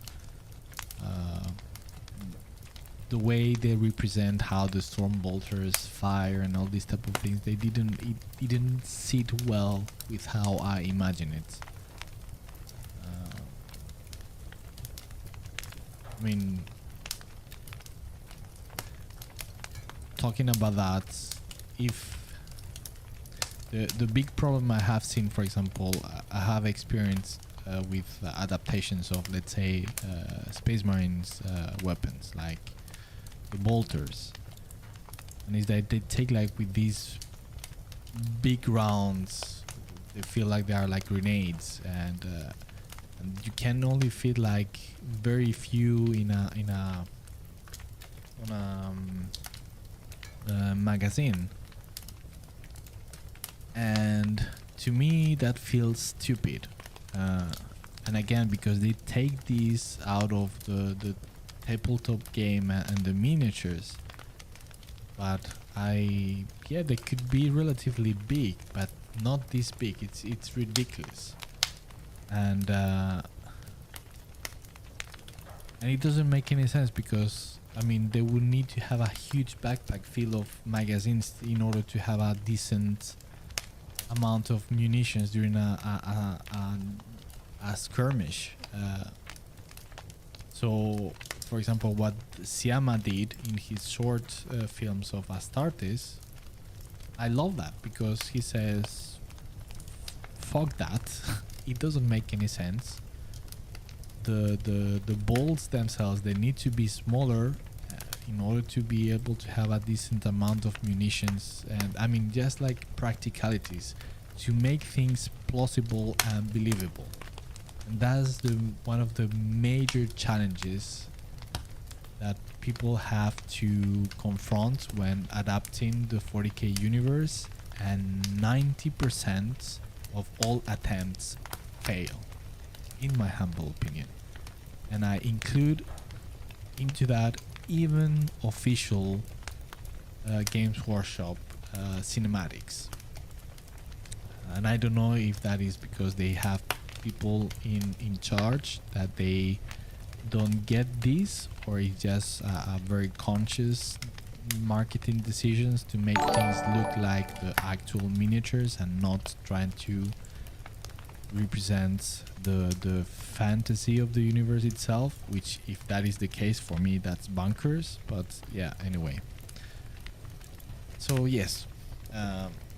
The way they represent how the stormbolters fire and all these type of things, it didn't sit well with how I imagine it. I mean, talking about that, if the big problem I have seen, for example, I have experienced with adaptations of, let's say, Space Marines weapons like the bolters, and is that they take like with these big rounds, they feel like they are like grenades, and you can only fit like very few in a magazine, and to me that feels stupid. And again, because they take these out of the tabletop game and the miniatures, but they could be relatively big, but not this big. It's ridiculous, and it doesn't make any sense because I mean they would need to have a huge backpack full of magazines in order to have a decent amount of munitions during a skirmish. So, for example, what Siama did in his short films of Astartes, I love that because he says, "Fuck that! It doesn't make any sense. The bolts themselves, they need to be smaller in order to be able to have a decent amount of munitions, and I mean just like practicalities to make things plausible and believable." And that's one of the major challenges that people have to confront when adapting the 40k universe, and 90% of all attempts fail, in my humble opinion. And I include into that even official Games Workshop cinematics. And I don't know if that is because they have people in charge that they don't get this, or it's just a very conscious marketing decisions to make things look like the actual miniatures and not trying to represent the fantasy of the universe itself, which if that is the case, for me that's bunkers. But yeah, anyway, so yes,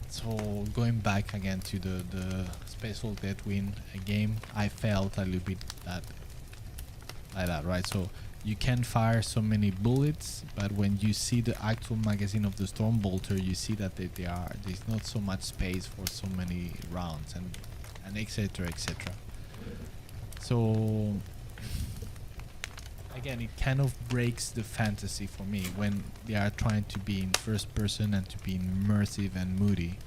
so going back again to the Spatial Deadwind game, I felt a little bit that like that, right? So you can fire so many bullets, but when you see the actual magazine of the Stormbolter, you see that there's not so much space for so many rounds, and etc, etc. So again, it kind of breaks the fantasy for me when they are trying to be in first person and to be immersive and moody.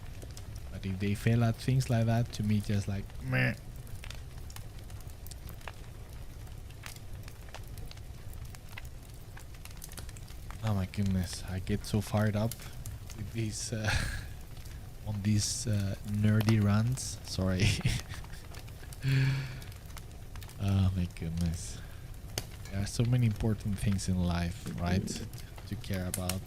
But if they fail at things like that, to me just like meh. Oh my goodness, I get so fired up with these on these nerdy rants. Sorry. Oh my goodness. There are so many important things in life, right? To care about.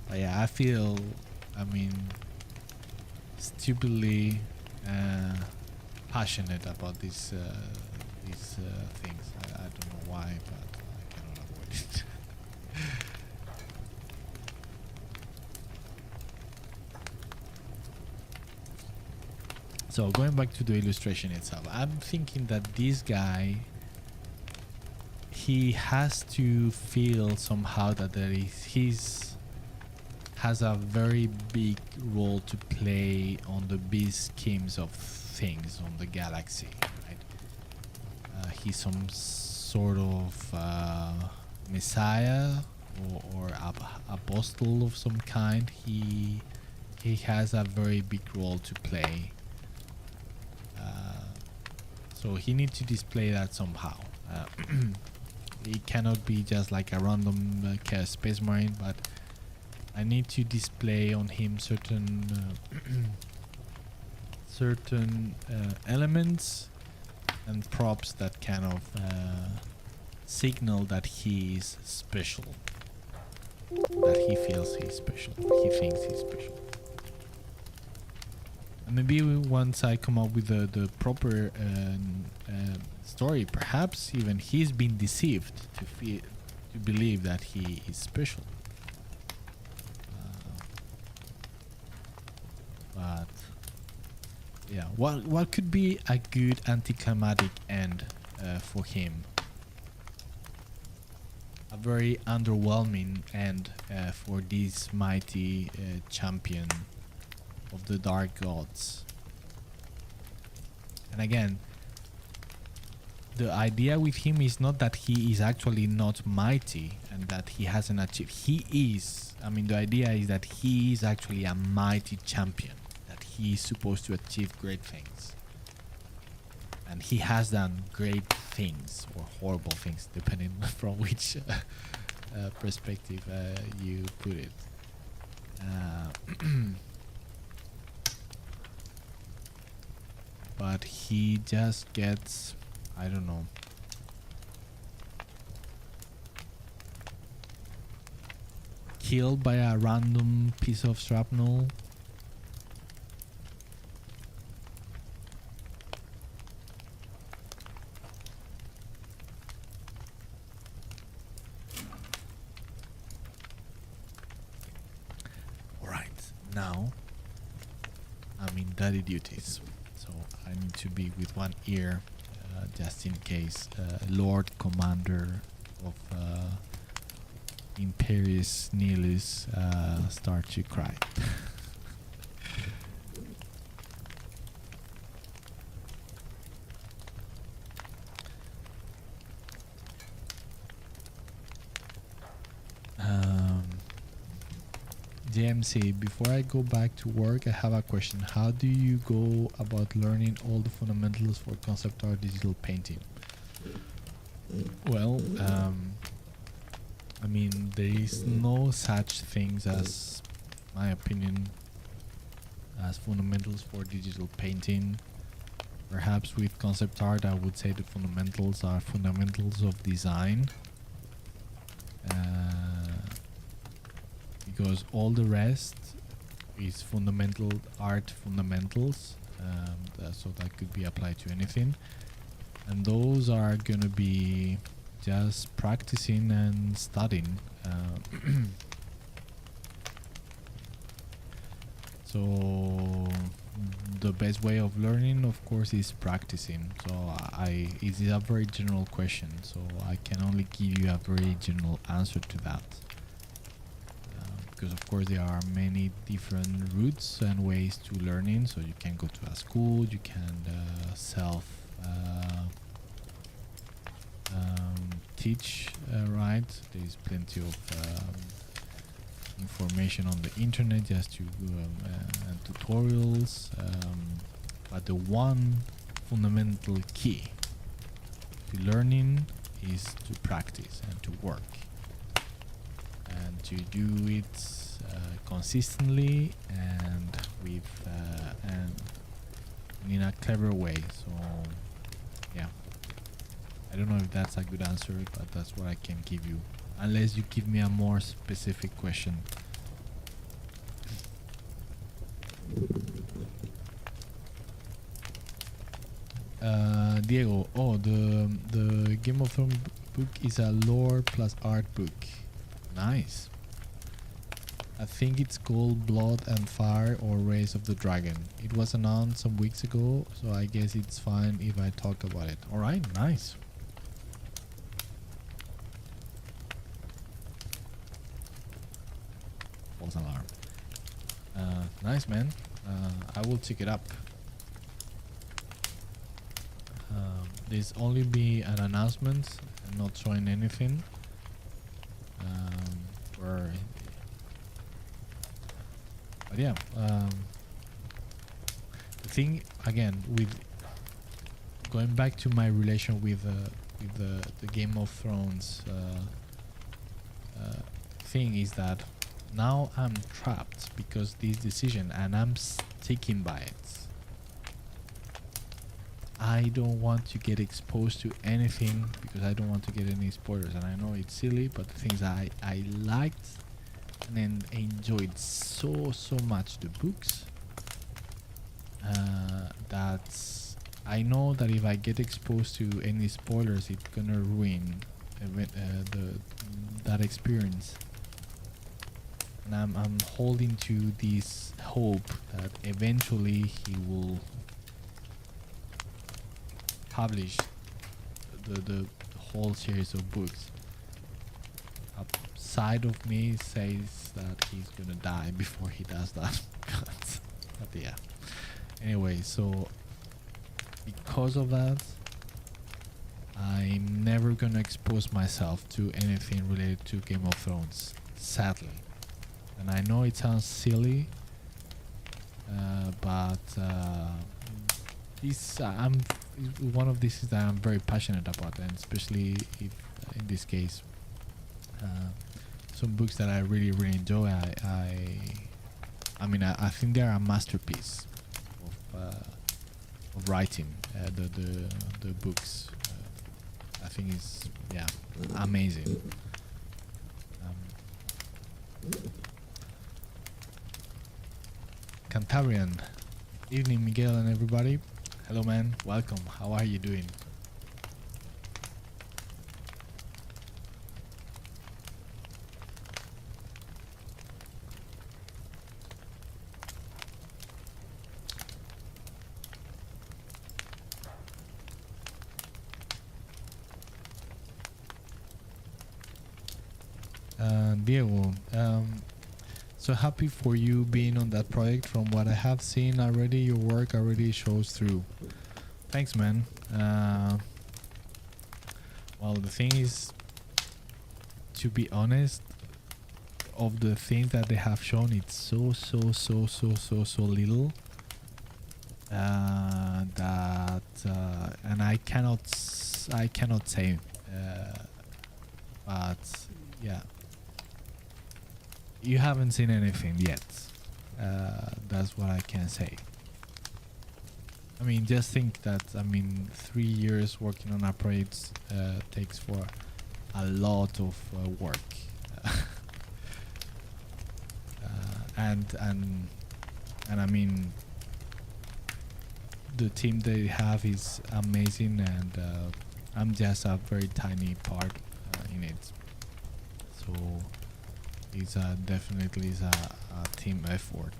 But yeah, I feel, I mean, stupidly passionate about these things. I don't know why, but I cannot avoid it. So going back to the illustration itself, I'm thinking that this guy, he has to feel somehow that has a very big role to play on the big schemes of things on the galaxy, right? He's some sort of messiah or apostle of some kind. He has a very big role to play. So he needs to display that somehow. It cannot be just like a random space marine, but I need to display on him certain elements and props that kind of signal that he is special, that he feels he's special, he thinks he's special. And maybe once I come up with the proper story, perhaps even he's been deceived to believe that he is special. But yeah, what could be a good anticlimactic end for him? A very underwhelming end for this mighty champion of the dark gods. And again, the idea with him is not that he is actually not mighty and that he hasn't achieved. He is. I mean, the idea is that he is actually a mighty champion, that he is supposed to achieve great things. And he has done great things or horrible things, depending from which perspective you put it. But he just gets, I don't know, killed by a random piece of shrapnel. Alright, now I'm in daddy duties. So I need to be with one ear just in case Lord Commander of Imperius Nihilus start to cry. JMC, before I go back to work, I have a question. How do you go about learning all the fundamentals for concept art digital painting? Well, I mean, there is no such things as, my opinion, as fundamentals for digital painting. Perhaps with concept art, I would say the fundamentals are fundamentals of design. Because all the rest is fundamental art fundamentals, so that could be applied to anything, and those are gonna be just practicing and studying. So the best way of learning, of course, is practicing. So it is a very general question, so I can only give you a very general answer to that. Because of course there are many different routes and ways to learning. So you can go to a school, you can self teach, right? There's plenty of information on the internet, just to tutorials, but the one fundamental key to learning is to practice and to work and to do it consistently and with and in a clever way. So yeah, I don't know if that's a good answer, but that's what I can give you, unless you give me a more specific question. Diego, the Game of Thrones book is a lore plus art book. Nice. I think it's called Blood and Fire or Race of the Dragon. It was announced some weeks ago, so I guess it's fine if I talk about it. Alright, nice. False alarm. Nice, man. I will check it up. There's only be an announcement and not showing anything. But yeah, the thing again with going back to my relation with the Game of Thrones thing is that now I'm trapped because this decision, and I'm sticking by it. I don't want to get exposed to anything because I don't want to get any spoilers, and I know it's silly, but the things I liked and then enjoyed so much the books, that I know that if I get exposed to any spoilers, it's gonna ruin that experience. And I'm holding to this hope that eventually he will publish the whole series of books. A side of me says that he's gonna die before he does that. but yeah. Anyway, so because of that, I'm never gonna expose myself to anything related to Game of Thrones, sadly. And I know it sounds silly, but this one of these is that I'm very passionate about, and especially if in this case some books that I really enjoy. I mean I think they're a masterpiece of writing. The books I think is amazing. Cantabrian, evening Miguel and everybody. Hello man, welcome. How are you doing? Diego, so happy for you being on that project. From what I have seen already, your work already shows through. Thanks, man. Well, the thing is, to be honest, of the things that they have shown, it's so little that and I cannot say, but yeah. You haven't seen anything yet. That's what I can say. I mean, just think that, 3 years working on a project takes for a lot of work. And I mean, the team they have is amazing, and I'm just a very tiny part in it. So it's definitely is a team effort.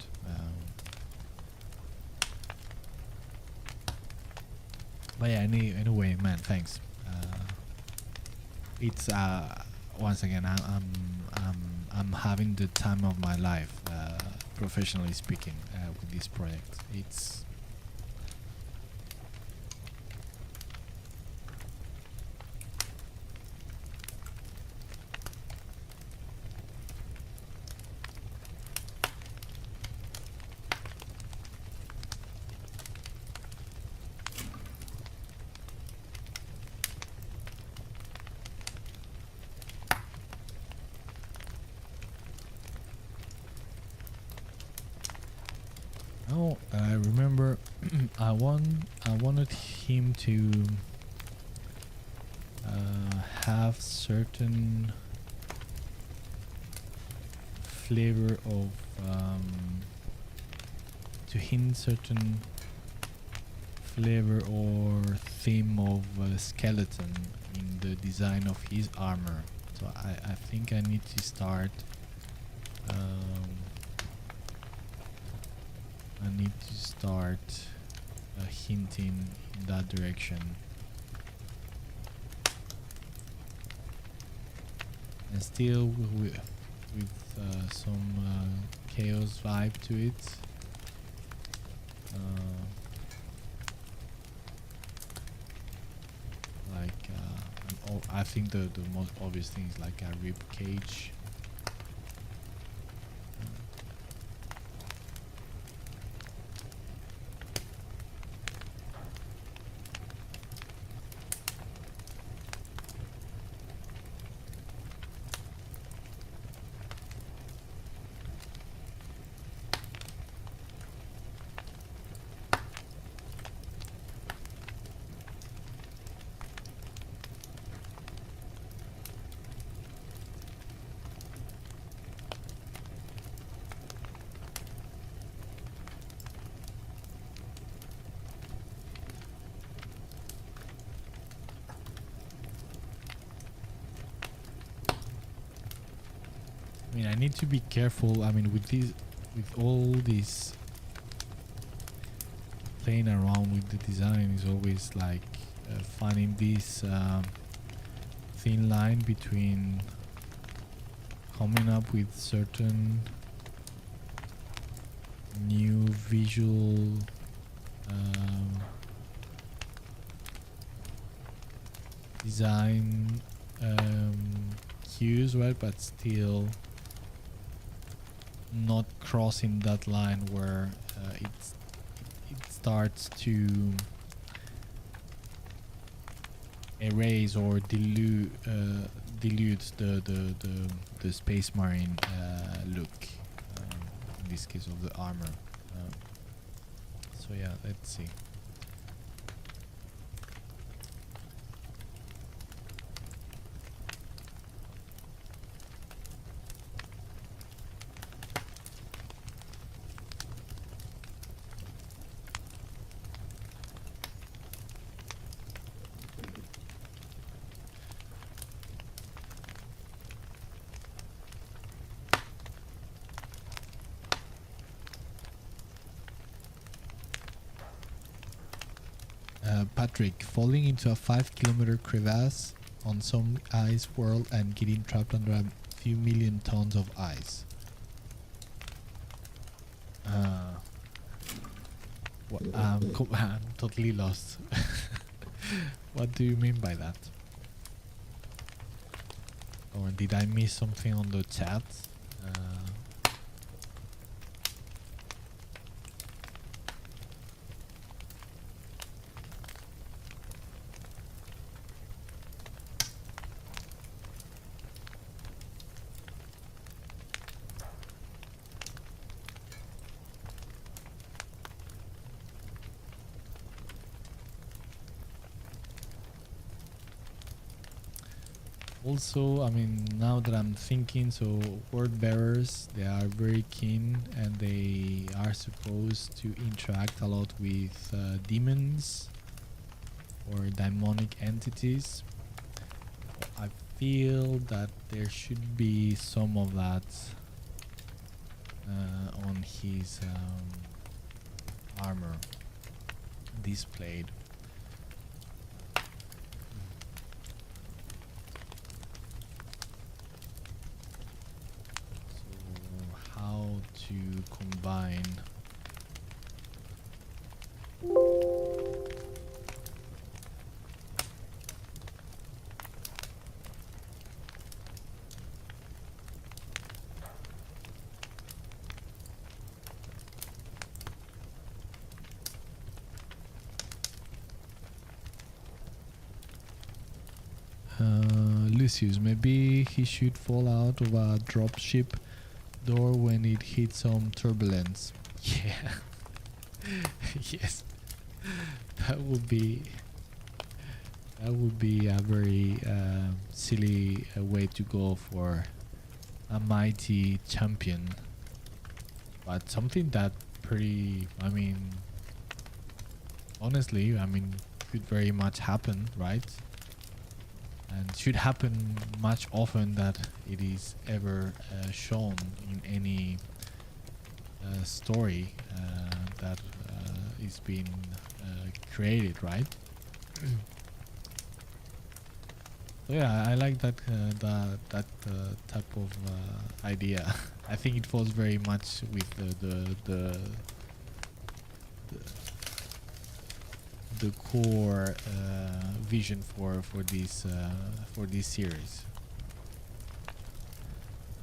But yeah, anyway, man, thanks. It's once again, I'm having the time of my life, professionally speaking, with this project. It's I remember I wanted him to have certain flavor of to hint certain flavor or theme of skeleton in the design of his armor. So I think I need to start hinting in that direction. And still with some chaos vibe to it. I think the most obvious thing is like a rib cage. I mean, I need to be careful. I mean, with all this playing around with the design is always like finding this thin line between coming up with certain new visual design cues, right? But still not crossing that line where it starts to erase or dilute the Space Marine look, in this case of the armor. So yeah, let's see. Patrick, falling into a 5-kilometer crevasse on some ice world and getting trapped under a few million tons of ice. I'm totally lost. What do you mean by that? Or did I miss something on the chat? Also, I mean, now that I'm thinking, so word bearers, they are very keen and they are supposed to interact a lot with demons or demonic entities. I feel that there should be some of that on his armor displayed. To combine Lucius, maybe he should fall out of a dropship door when it hits some turbulence. Yeah. Yes, that would be a very silly way to go for a mighty champion, but something that pretty, I mean, honestly, I mean, could very much happen, right? And should happen much often that it is ever shown in any story that is being created, right? So yeah, I like that type of idea. I think it falls very much with the core vision for this series.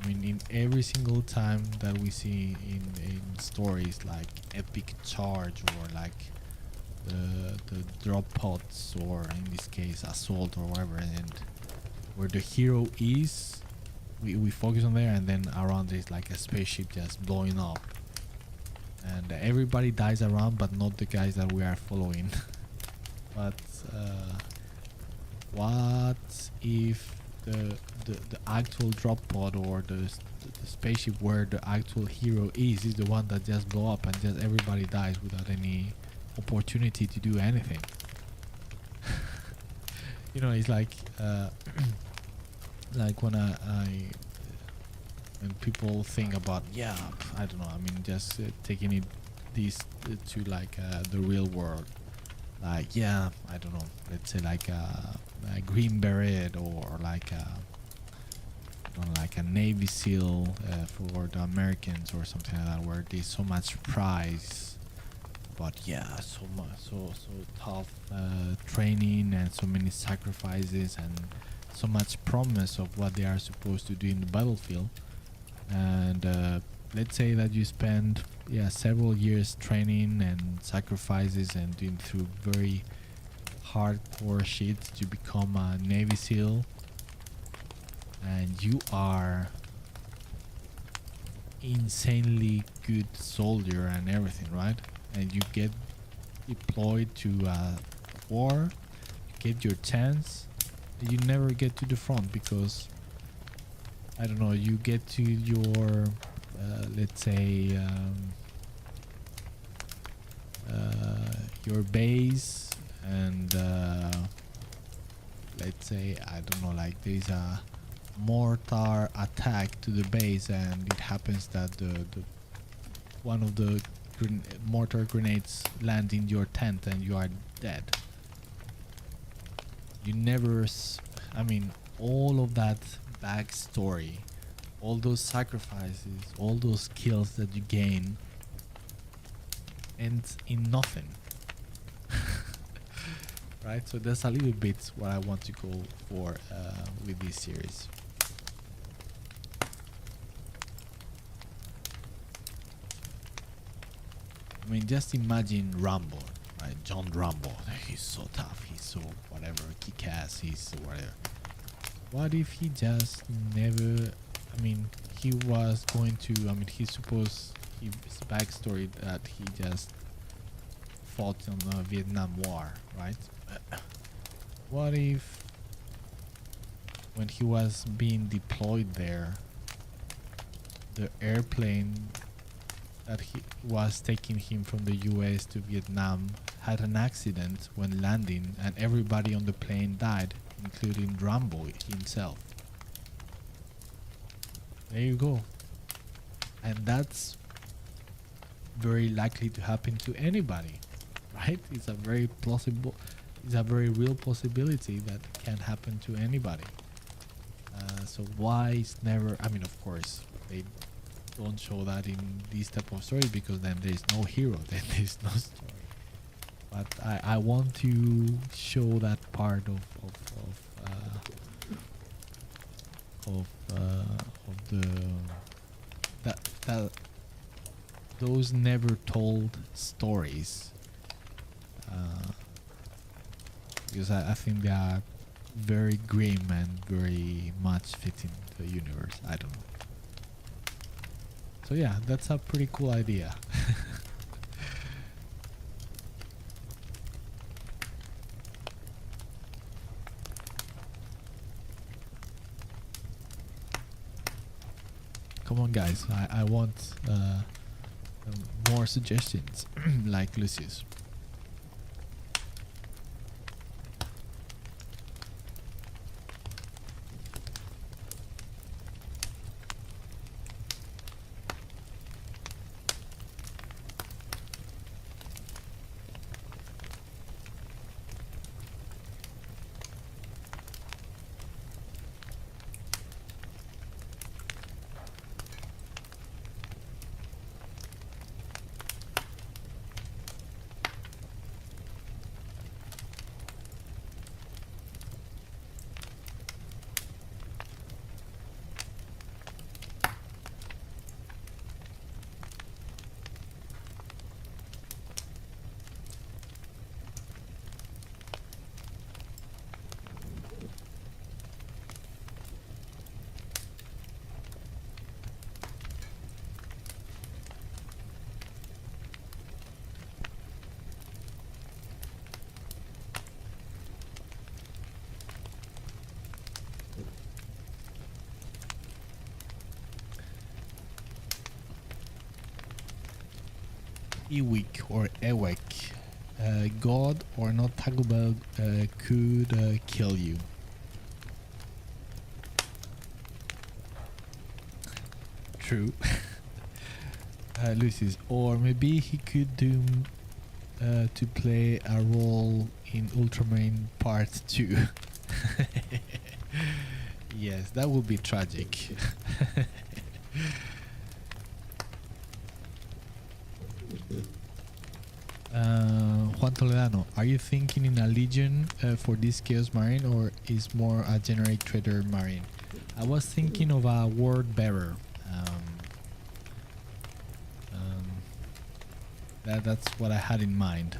I mean, in every single time that we see in stories like epic charge or like the drop pods, or in this case assault or whatever, and where the hero is, we focus on there, and then around is like a spaceship just blowing up, and everybody dies around, but not the guys that we are following. But what if the actual drop pod or the spaceship where the actual hero is the one that just blow up and just everybody dies without any opportunity to do anything? You know, it's like like when when people think about, yeah, I don't know, I mean, just taking it to like the real world, like, yeah, I don't know, let's say like a green beret, or like a, I don't know, like a Navy SEAL for the Americans or something like that, where there's so much prize, but yeah, so much, so tough training and so many sacrifices and so much promise of what they are supposed to do in the battlefield. And let's say that you spend several years training and sacrifices and doing through very hardcore shit to become a Navy SEAL, and you are insanely good soldier and everything, right? And you get deployed to war, you get your chance, you never get to the front because, I don't know, you get to your let's say your base, and let's say, I don't know, like there's a mortar attack to the base, and it happens that the one of the mortar grenades land in your tent and you are dead. You never I mean, all of that backstory, all those sacrifices, all those kills that you gain ends in nothing. Right? So that's a little bit what I want to go for with this series. I mean, just imagine Rambo, right? John Rambo. He's so tough, he's so whatever, kick-ass, he's whatever. What if he just never, I mean, he was going to, I mean, he's supposed, his backstory that he just fought in the Vietnam War, right? What if when he was being deployed there, the airplane that he was taking him from the US to Vietnam had an accident when landing, and everybody on the plane died, including Rambo himself? There you go. And that's very likely to happen to anybody, right? It's a very plausible, it's a very real possibility that can happen to anybody. So why is never, I mean, of course, they don't show that in these type of stories because then there's no hero, then there's no story. But I want to show that part of the that those never told stories, because I think they are very grim and very much fitting the universe. I don't know. So yeah, that's a pretty cool idea. Come on, guys. I want more suggestions, like Lucius. Ewik or Ewek, God or not Taco Bell could kill you. True. Lucius, or maybe he could do to play a role in Ultramarine Part 2. Yes, that would be tragic. Juan Toledano, are you thinking in a legion for this Chaos Marine, or is more a generic trader marine? I was thinking of a word bearer. That's what I had in mind.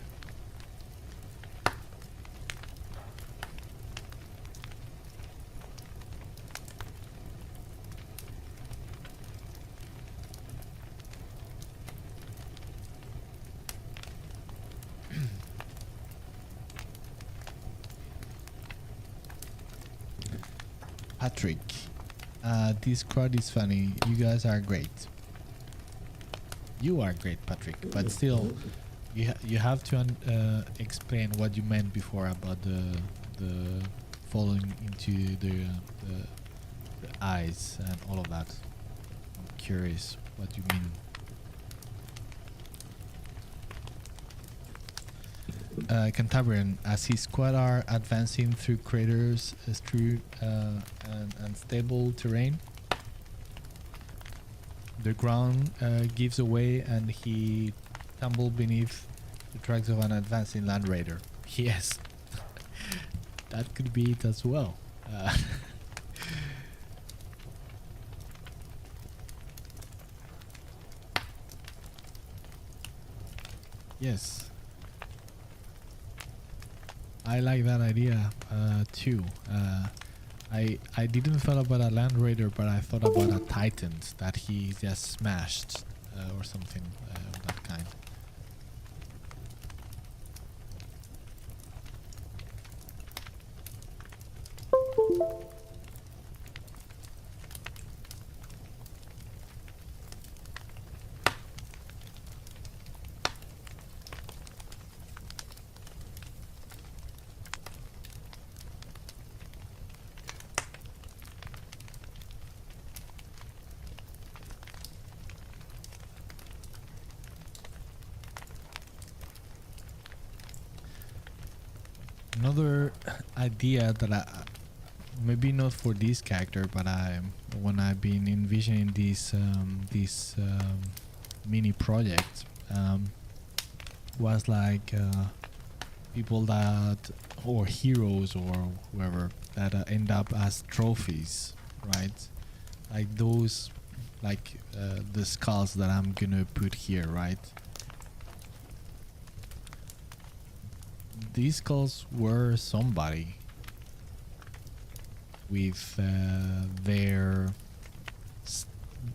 Patrick, this crowd is funny. You guys are great. You are great, Patrick, but still, you have to explain what you meant before about the falling into the eyes and all of that. I'm curious what you mean. Cantabrian, as his squad are advancing through craters, through unstable terrain, the ground gives away and he tumbled beneath the tracks of an advancing land raider. Yes, that could be it as well. Yes. I like that idea too. I didn't thought about a land raider, but I thought about a titan that he just smashed or something of that kind. Another idea that maybe not for this character, but when I've been envisioning this mini project, was like people that, or heroes or whoever, that end up as trophies, right? Like those, like the skulls that I'm gonna put here, right? These skulls were somebody with their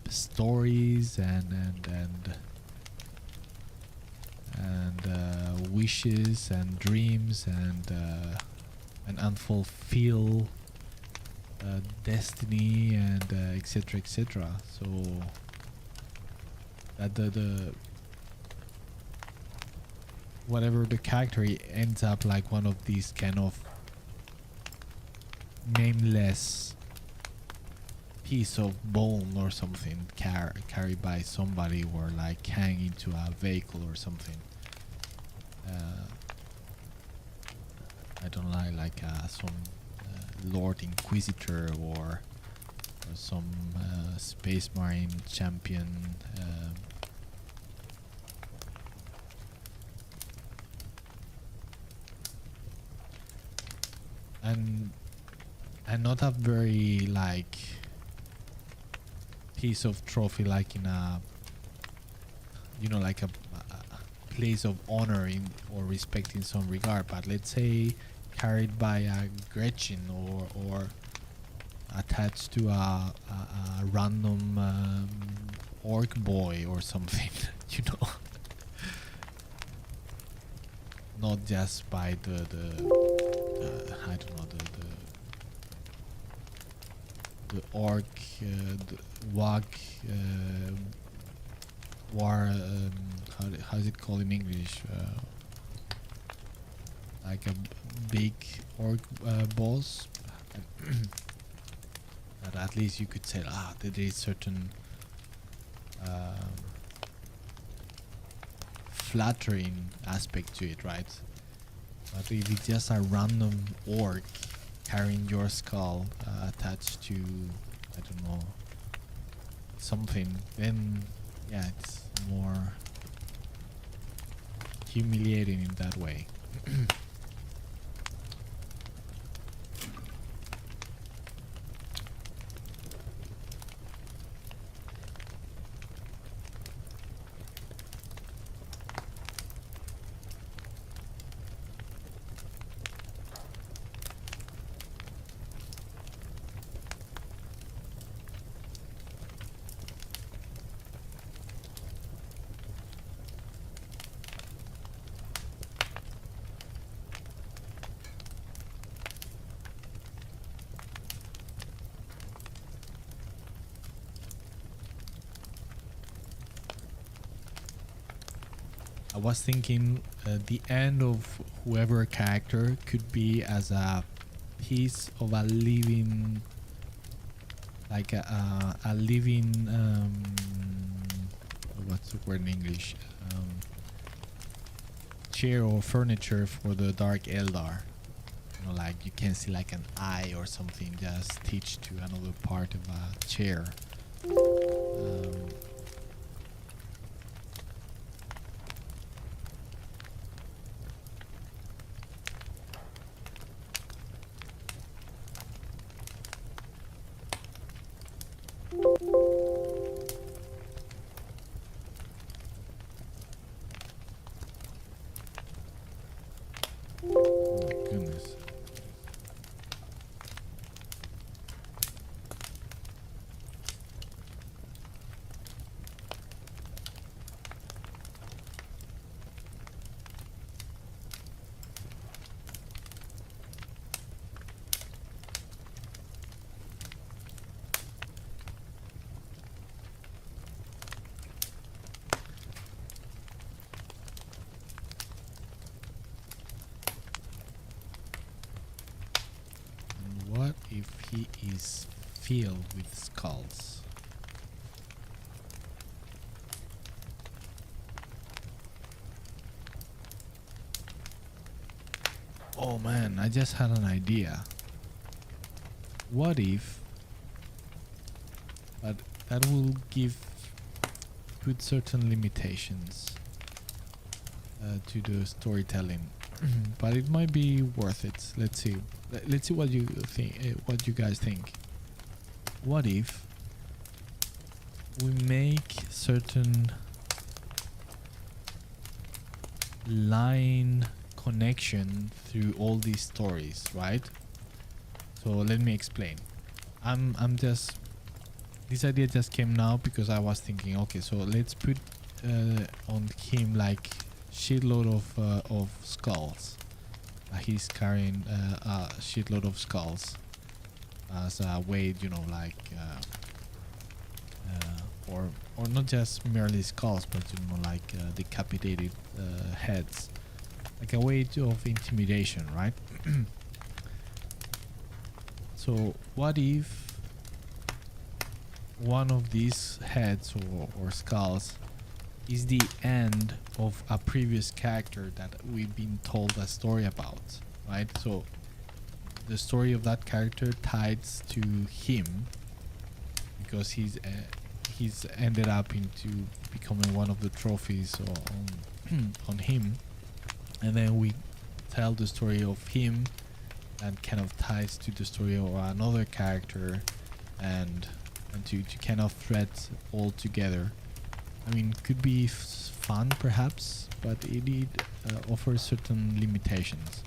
stories and wishes and dreams and unfulfilled destiny and etc etc. So that the whatever the character, he ends up like one of these kind of nameless piece of bone or something carried by somebody, or like hang into a vehicle or something. I don't know, like some Lord Inquisitor or some Space Marine champion. And not a very like piece of trophy, like in a, you know, like a place of honor in or respect in some regard, but let's say carried by a Gretchen or attached to a random orc boy or something, you know. Not just by the I don't know, the orc, the wag, war, how is it called in English? Like a big orc boss. But at least you could say, there is certain flattering aspect to it, right? But if it's just a random orc carrying your skull attached to, I don't know, something, then yeah, it's more humiliating in that way. I was thinking the end of whoever character could be as a piece of a living, like a living, what's the word in English? Chair or furniture for the Dark Eldar. You know, like you can see like an eye or something just stitched to another part of a chair. What if he is filled with skulls? Oh man, I just had an idea. What if, but that will put certain limitations to the storytelling. But it might be worth it. Let's see. Let's see what you think. What you guys think. What if we make certain line connection through all these stories, right? So let me explain. I'm just, this idea just came now because I was thinking, okay, so let's put on him like shitload of skulls. He's carrying a shitload of skulls, as a way, like or not just merely skulls, but like decapitated heads, like a way of intimidation, right? So what if one of these heads or skulls is the end of a previous character that we've been told a story about, right? So the story of that character ties to him because he's ended up into becoming one of the trophies on him, and then we tell the story of him and kind of ties to the story of another character, and to kind of thread all together. I mean, could be fun perhaps, but it offers certain limitations.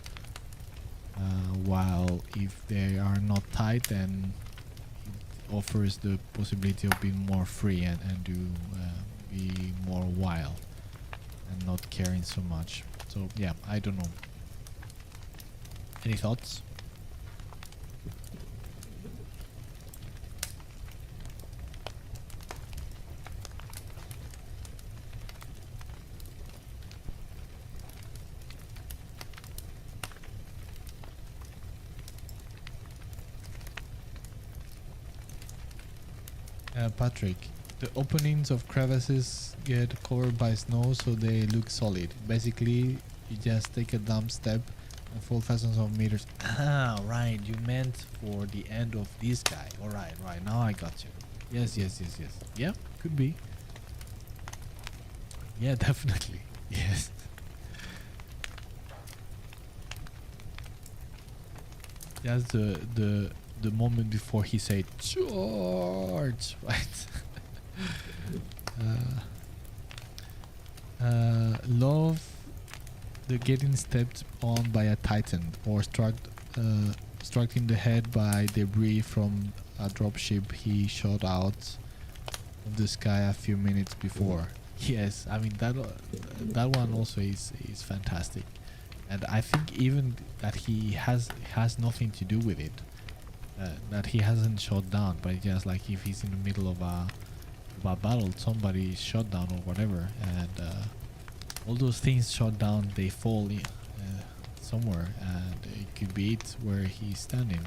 While if they are not tied, then it offers the possibility of being more free and to be more wild and not caring so much. So yeah, I don't know. Any thoughts? Patrick, the openings of crevices get covered by snow so they look solid. Basically, you just take a dumb step and fall thousands of meters. Ah, right, you meant for the end of this guy. Alright, right, now I got you. Yes. Yeah, could be. Yeah, definitely. Yes. That's the moment before he said charge, right? Love the getting stepped on by a titan or struck in the head by debris from a dropship he shot out of the sky a few minutes before. Yes, I mean that one also is fantastic, and I think even that he has nothing to do with it. That he hasn't shot down, but just like if he's in the middle of a battle, somebody shot down or whatever, and all those things shot down, they fall somewhere, and it could be it where he's standing.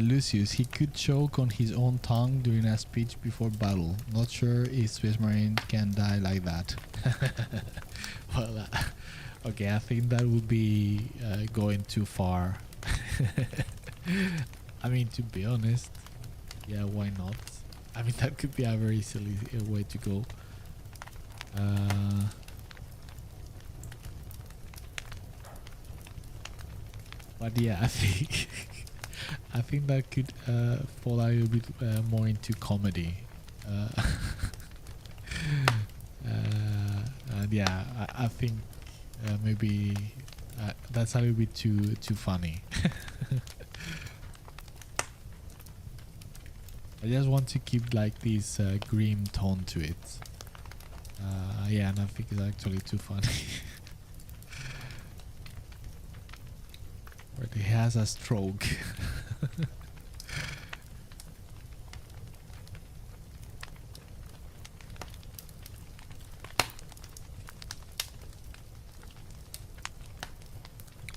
Lucius, he could choke on his own tongue during a speech before battle. Not sure if Space Marine can die like that. Well, okay, I think that would be going too far. I mean, to be honest, yeah, why not? I mean, that could be a very silly way to go. But yeah, I think that could fall a little bit more into comedy. And yeah, I think maybe that's a little bit too funny. I just want to keep like this grim tone to it. Yeah, and I think it's actually too funny. Where he has a stroke.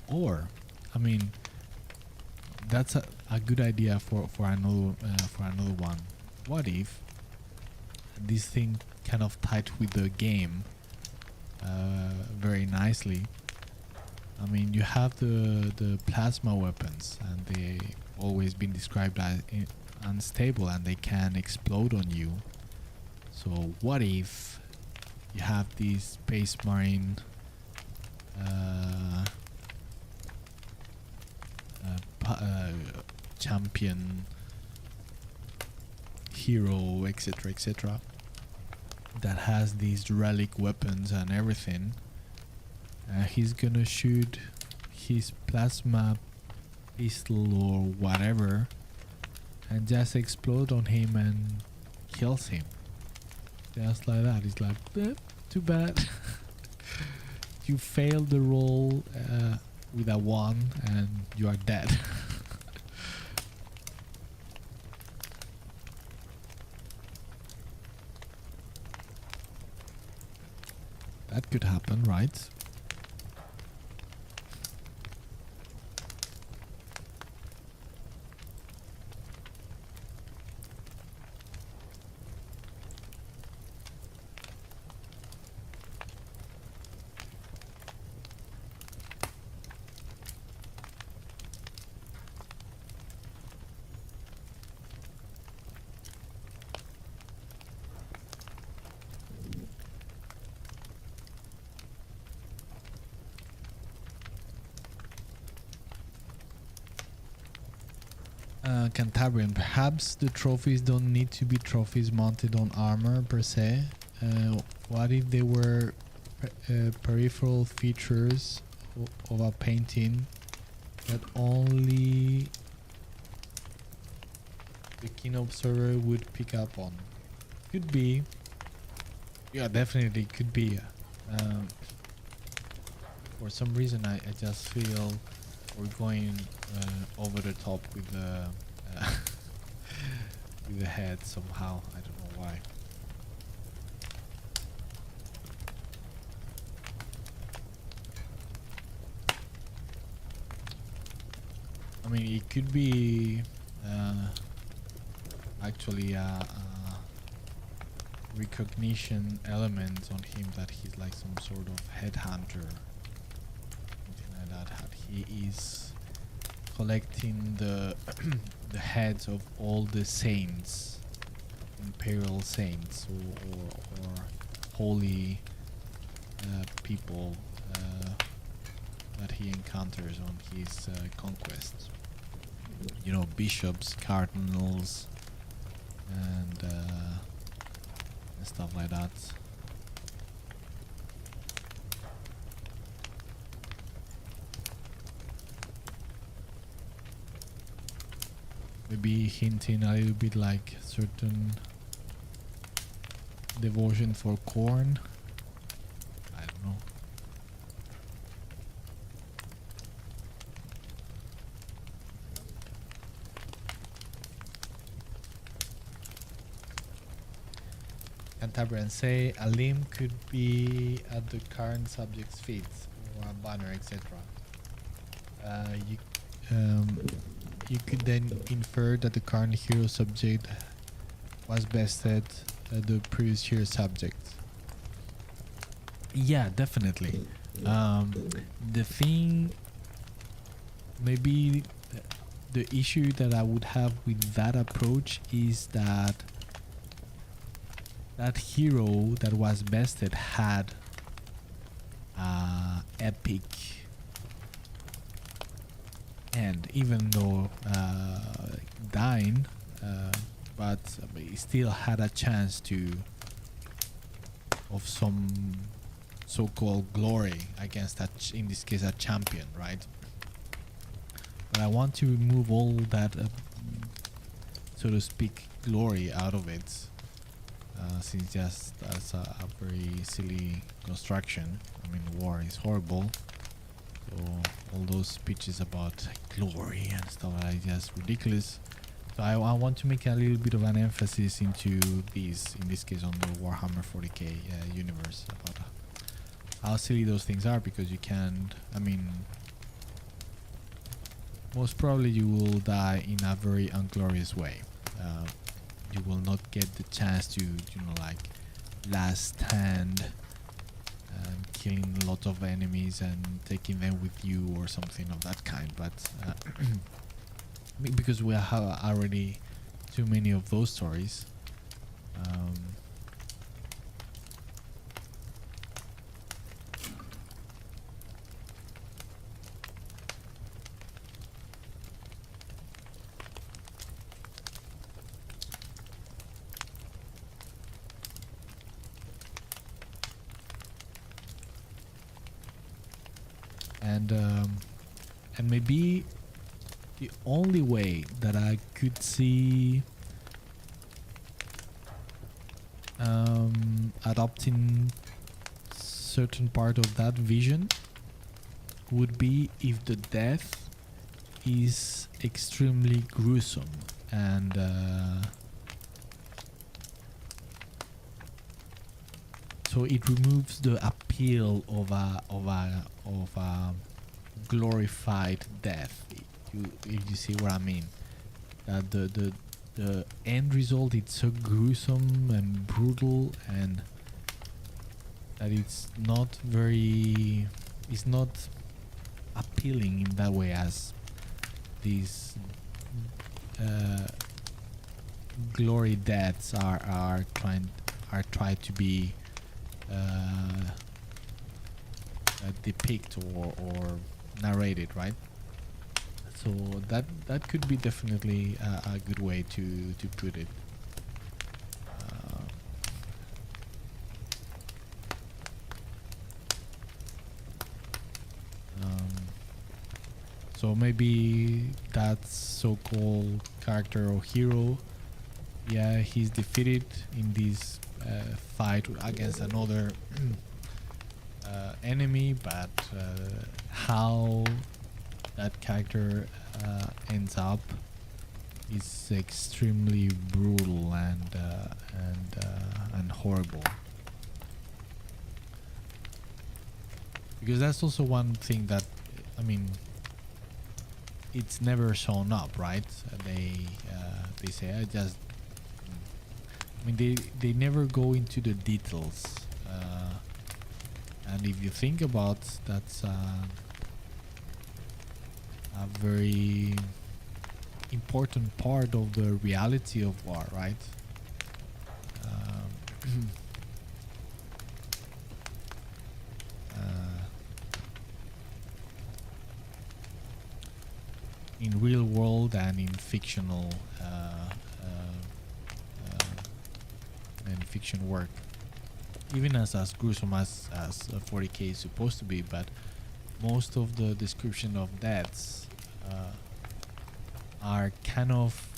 Or, I mean, that's a good idea for another one. What if this thing kind of tied with the game very nicely? I mean, you have the plasma weapons, and always been described as unstable and they can explode on you. So what if you have this Space Marine champion, hero, etc., etc., that has these relic weapons and everything. He's gonna shoot his plasma pistol or whatever and just explode on him and kills him. Just like that. It's like, too bad. You failed the roll with a 1 and you are dead. That could happen, right? Cantabrian, perhaps the trophies don't need to be trophies mounted on armor per se. What if they were peripheral features of a painting that only the keen observer would pick up on? Could be. Yeah, definitely could be. For some reason I just feel we're going over the top with the with the head somehow. I don't know why. I mean, it could be actually a recognition element on him, that he's like some sort of headhunter, something like that. How he is collecting the the heads of all the saints, imperial saints, or holy people that he encounters on his conquests. You know, bishops, cardinals, and stuff like that. Maybe hinting a little bit like certain devotion for corn. I don't know. Cantabrian, say a limb could be at the current subject's feet, or a banner, etc. You could then infer that the current hero subject was bested the previous hero subject. Yeah, definitely. The thing, maybe the issue that I would have with that approach is that that hero that was bested had epic end, even though dying, but he still had a chance to of some so-called glory against that, in this case, a champion, right? But I want to remove all that, so to speak, glory out of it, since just that's a very silly construction. I mean, war is horrible. So all those speeches about glory and stuff like that, just ridiculous. So I want to make a little bit of an emphasis into these, in this case on the Warhammer 40k universe, about how silly those things are, because you can't, I mean, most probably you will die in a very unglorious way. You will not get the chance to, you know, like last stand and killing a lot of enemies and taking them with you or something of that kind. But because we have already too many of those stories. Um, and maybe the only way that I could see adopting certain part of that vision would be if the death is extremely gruesome and so it removes the appeal of a glorified death. If you see what I mean, that the end result, it's so gruesome and brutal, and that it's not appealing in that way as these glory deaths are tried to be depict or narrated, right? So that could be definitely a good way to put it. So maybe that so-called character or hero, yeah, he's defeated in this fight against another enemy, but how that character ends up is extremely brutal and horrible. Because that's also one thing that, I mean, it's never shown up, right? They say they never go into the details, and if you think about, that's a very important part of the reality of war, right? In real world and in fictional and fiction work, even as gruesome as 40K is supposed to be, but most of the description of deaths are kind of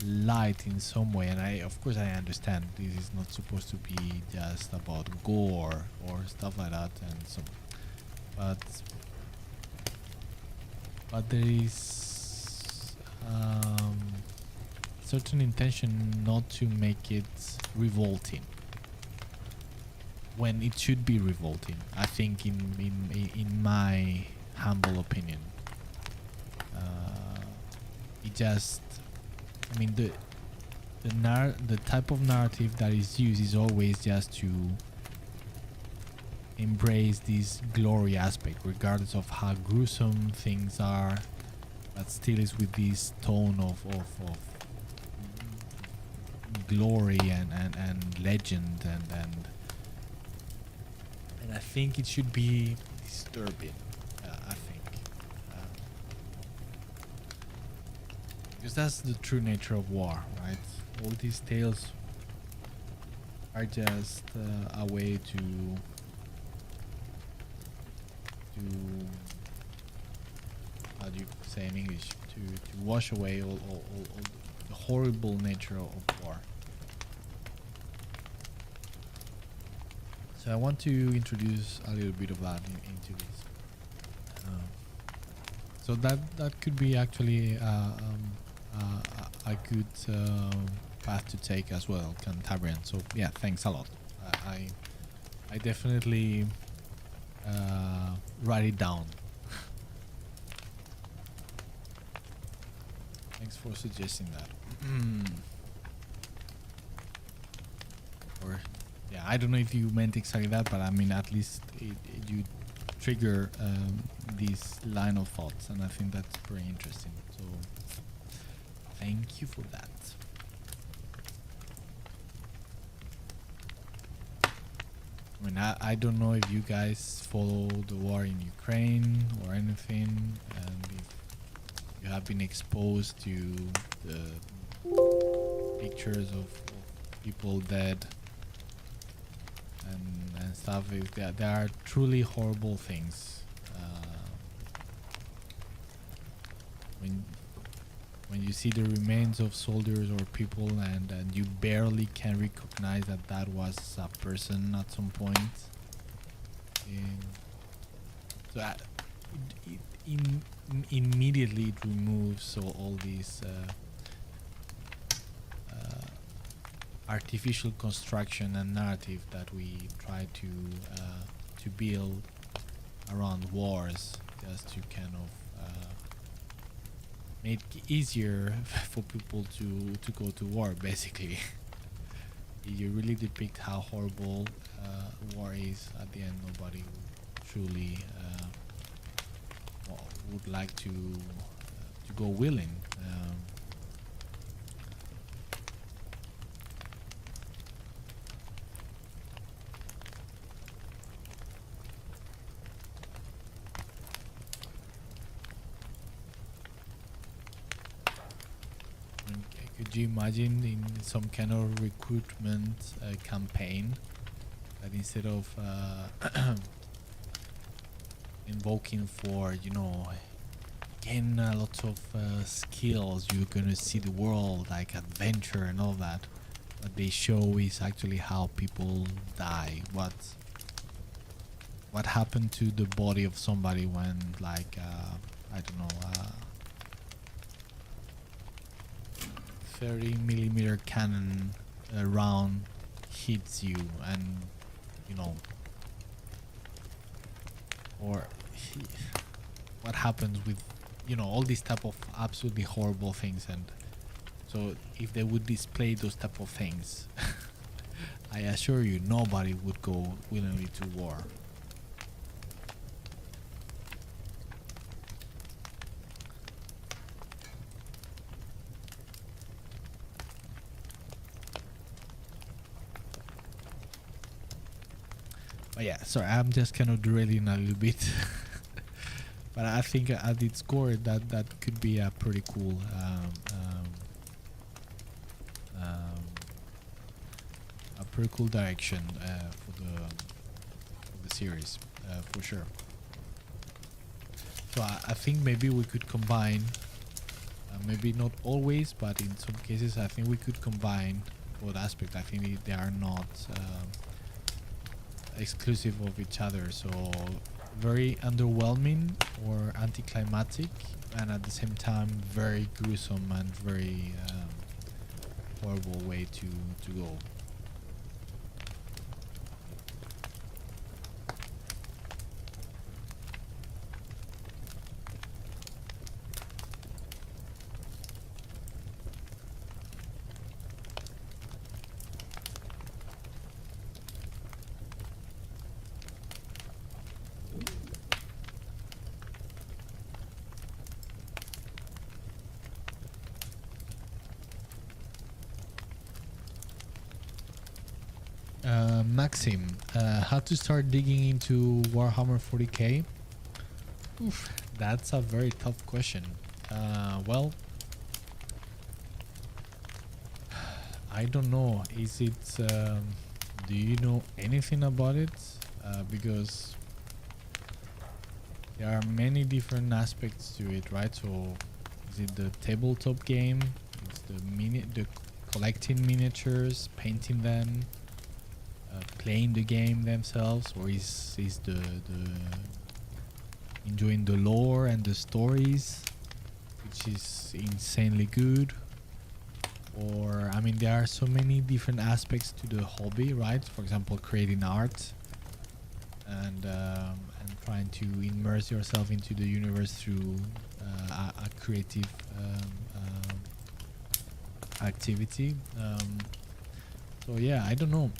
light in some way, and of course I understand this is not supposed to be just about gore or stuff like that, and so, but there is certain intention not to make it revolting when it should be revolting, I think, in my humble opinion. It just, I mean, the type of narrative that is used is always just to embrace this glory aspect, regardless of how gruesome things are, but still is with this tone of glory and legend, and I think it should be disturbing. I think because that's the true nature of war, right? All these tales are just a way to how do you say in English, to wash away all the horrible nature of war. So I want to introduce a little bit of that into this. So that could be actually a good path to take as well, Cantabrian. So yeah, thanks a lot. I definitely write it down. Thanks for suggesting that. Or yeah, I don't know if you meant exactly that, but I mean, at least you trigger this line of thoughts, and I think that's very interesting. So thank you for that. I mean, I don't know if you guys follow the war in Ukraine or anything, and if you have been exposed to the pictures of people dead and stuff. There are truly horrible things. When you see the remains of soldiers or people and you barely can recognize that was a person at some point. So immediately it removes all these artificial construction and narrative that we try to build around wars, just to kind of make it easier for people to go to war, basically. You really depict how horrible war is. At the end, nobody truly would like to go willing. Could you imagine in some kind of recruitment campaign that instead of invoking for, gain a lot of skills, you're gonna see the world, like adventure and all that, what they show is actually how people die, what happened to the body of somebody when, like, I don't know, 30mm cannon round hits you, and or what happens with all these type of absolutely horrible things. And so if they would display those type of things, I assure you nobody would go willingly to war. But yeah, sorry, I'm just kind of derailing a little bit. But I think at its core, that could be a pretty cool direction for the series, for sure. So I think maybe we could combine, maybe not always, but in some cases, I think we could combine both aspects. I think they are not exclusive of each other, so very underwhelming or anticlimactic, and at the same time very gruesome and very horrible way to go. Maxim, how to start digging into Warhammer 40k? Oof, that's a very tough question. Well, I don't know. Is it? Do you know anything about it? Because there are many different aspects to it, right? So, is it the tabletop game? It's the collecting miniatures, painting them, playing the game themselves, or is the enjoying the lore and the stories, which is insanely good? Or, I mean, there are so many different aspects to the hobby, right? For example, creating art and trying to immerse yourself into the universe through a creative activity. So yeah, I don't know.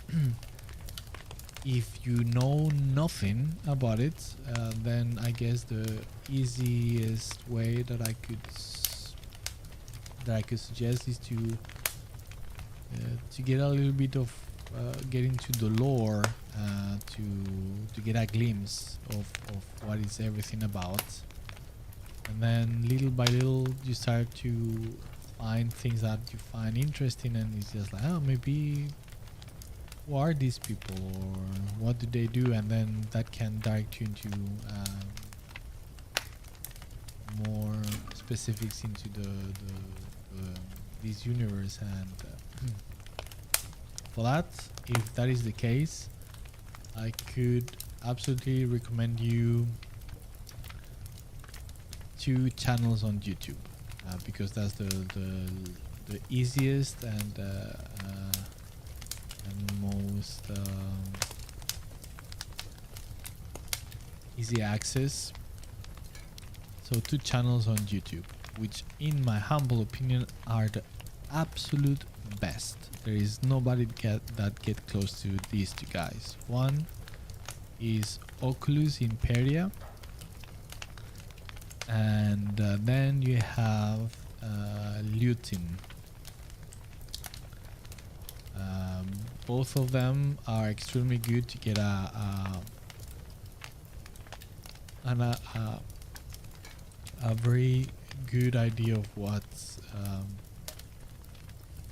if you know nothing about it, then I guess the easiest way that I could suggest is to get a little bit of get into the lore, to get a glimpse of what is everything about, and then little by little you start to find things that you find interesting, and it's just like, oh, maybe who are these people or what do they do, and then that can direct you into more specifics into this universe. And for that, if that is the case, I could absolutely recommend you 2 channels on YouTube, because that's the easiest and most easy access. So 2 channels on YouTube, which in my humble opinion are the absolute best. There is nobody that get close to these 2 guys. One is Oculus Imperia, and then you have Lutin. Both of them are extremely good to get a very good idea of what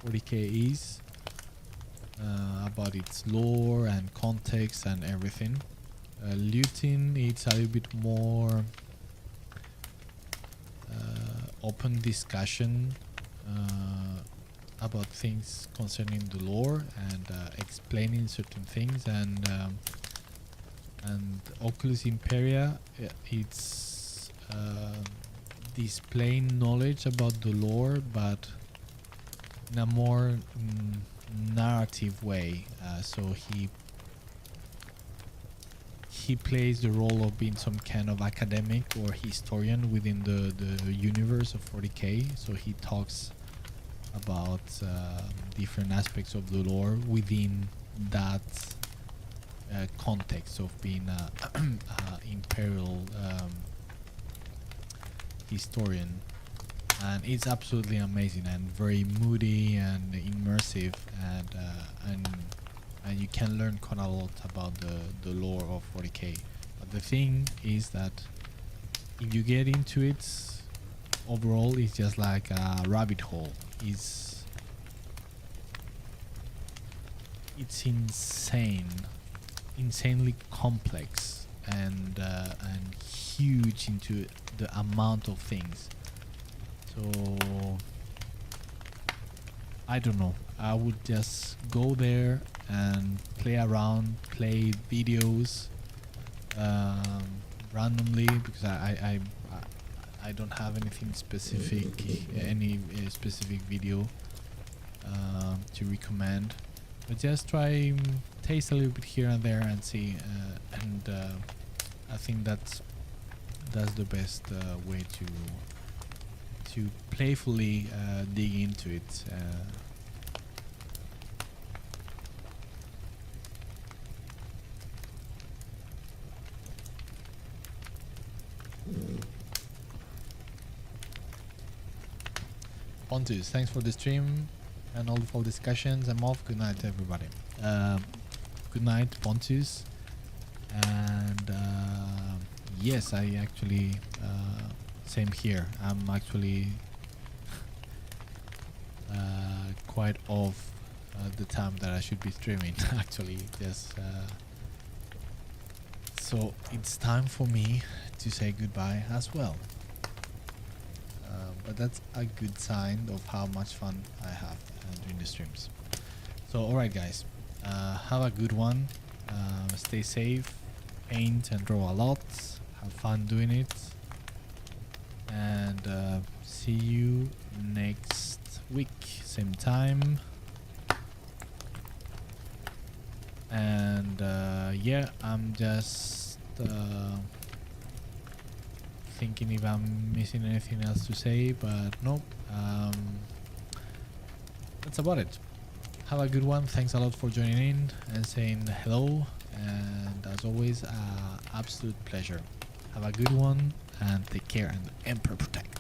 40k is, about its lore and context and everything. Lutin, it's a little bit more open discussion about things concerning the lore and explaining certain things, and Oculus Imperia, it's displaying knowledge about the lore, but in a more narrative way. So he plays the role of being some kind of academic or historian within the universe of 40k. So he talks about different aspects of the lore within that context of being an imperial historian, and it's absolutely amazing and very moody and immersive, and you can learn quite a lot about the lore of 40k. But the thing is that if you get into it, overall it's just like a rabbit hole. It's insanely complex and huge into the amount of things. So I don't know, I would just go there and play around, play videos randomly, because I don't have anything specific, any specific video to recommend, but just try taste a little bit here and there and see, and I think that's the best way to playfully dig into it. Pontus, thanks for the stream and all the discussions. I'm off. Good night, everybody. Good night, Pontus. And yes, I actually same here. I'm actually quite off the time that I should be streaming. Actually, just so it's time for me to say goodbye as well. But that's a good sign of how much fun I have during the streams. So alright guys, have a good one, stay safe, paint and draw a lot, have fun doing it, and see you next week, same time. And yeah, I'm just thinking if I'm missing anything else to say, but nope. That's about it. Have a good one. Thanks a lot for joining in and saying hello. and as always, absolute pleasure. Have a good one and take care, and Emperor protect.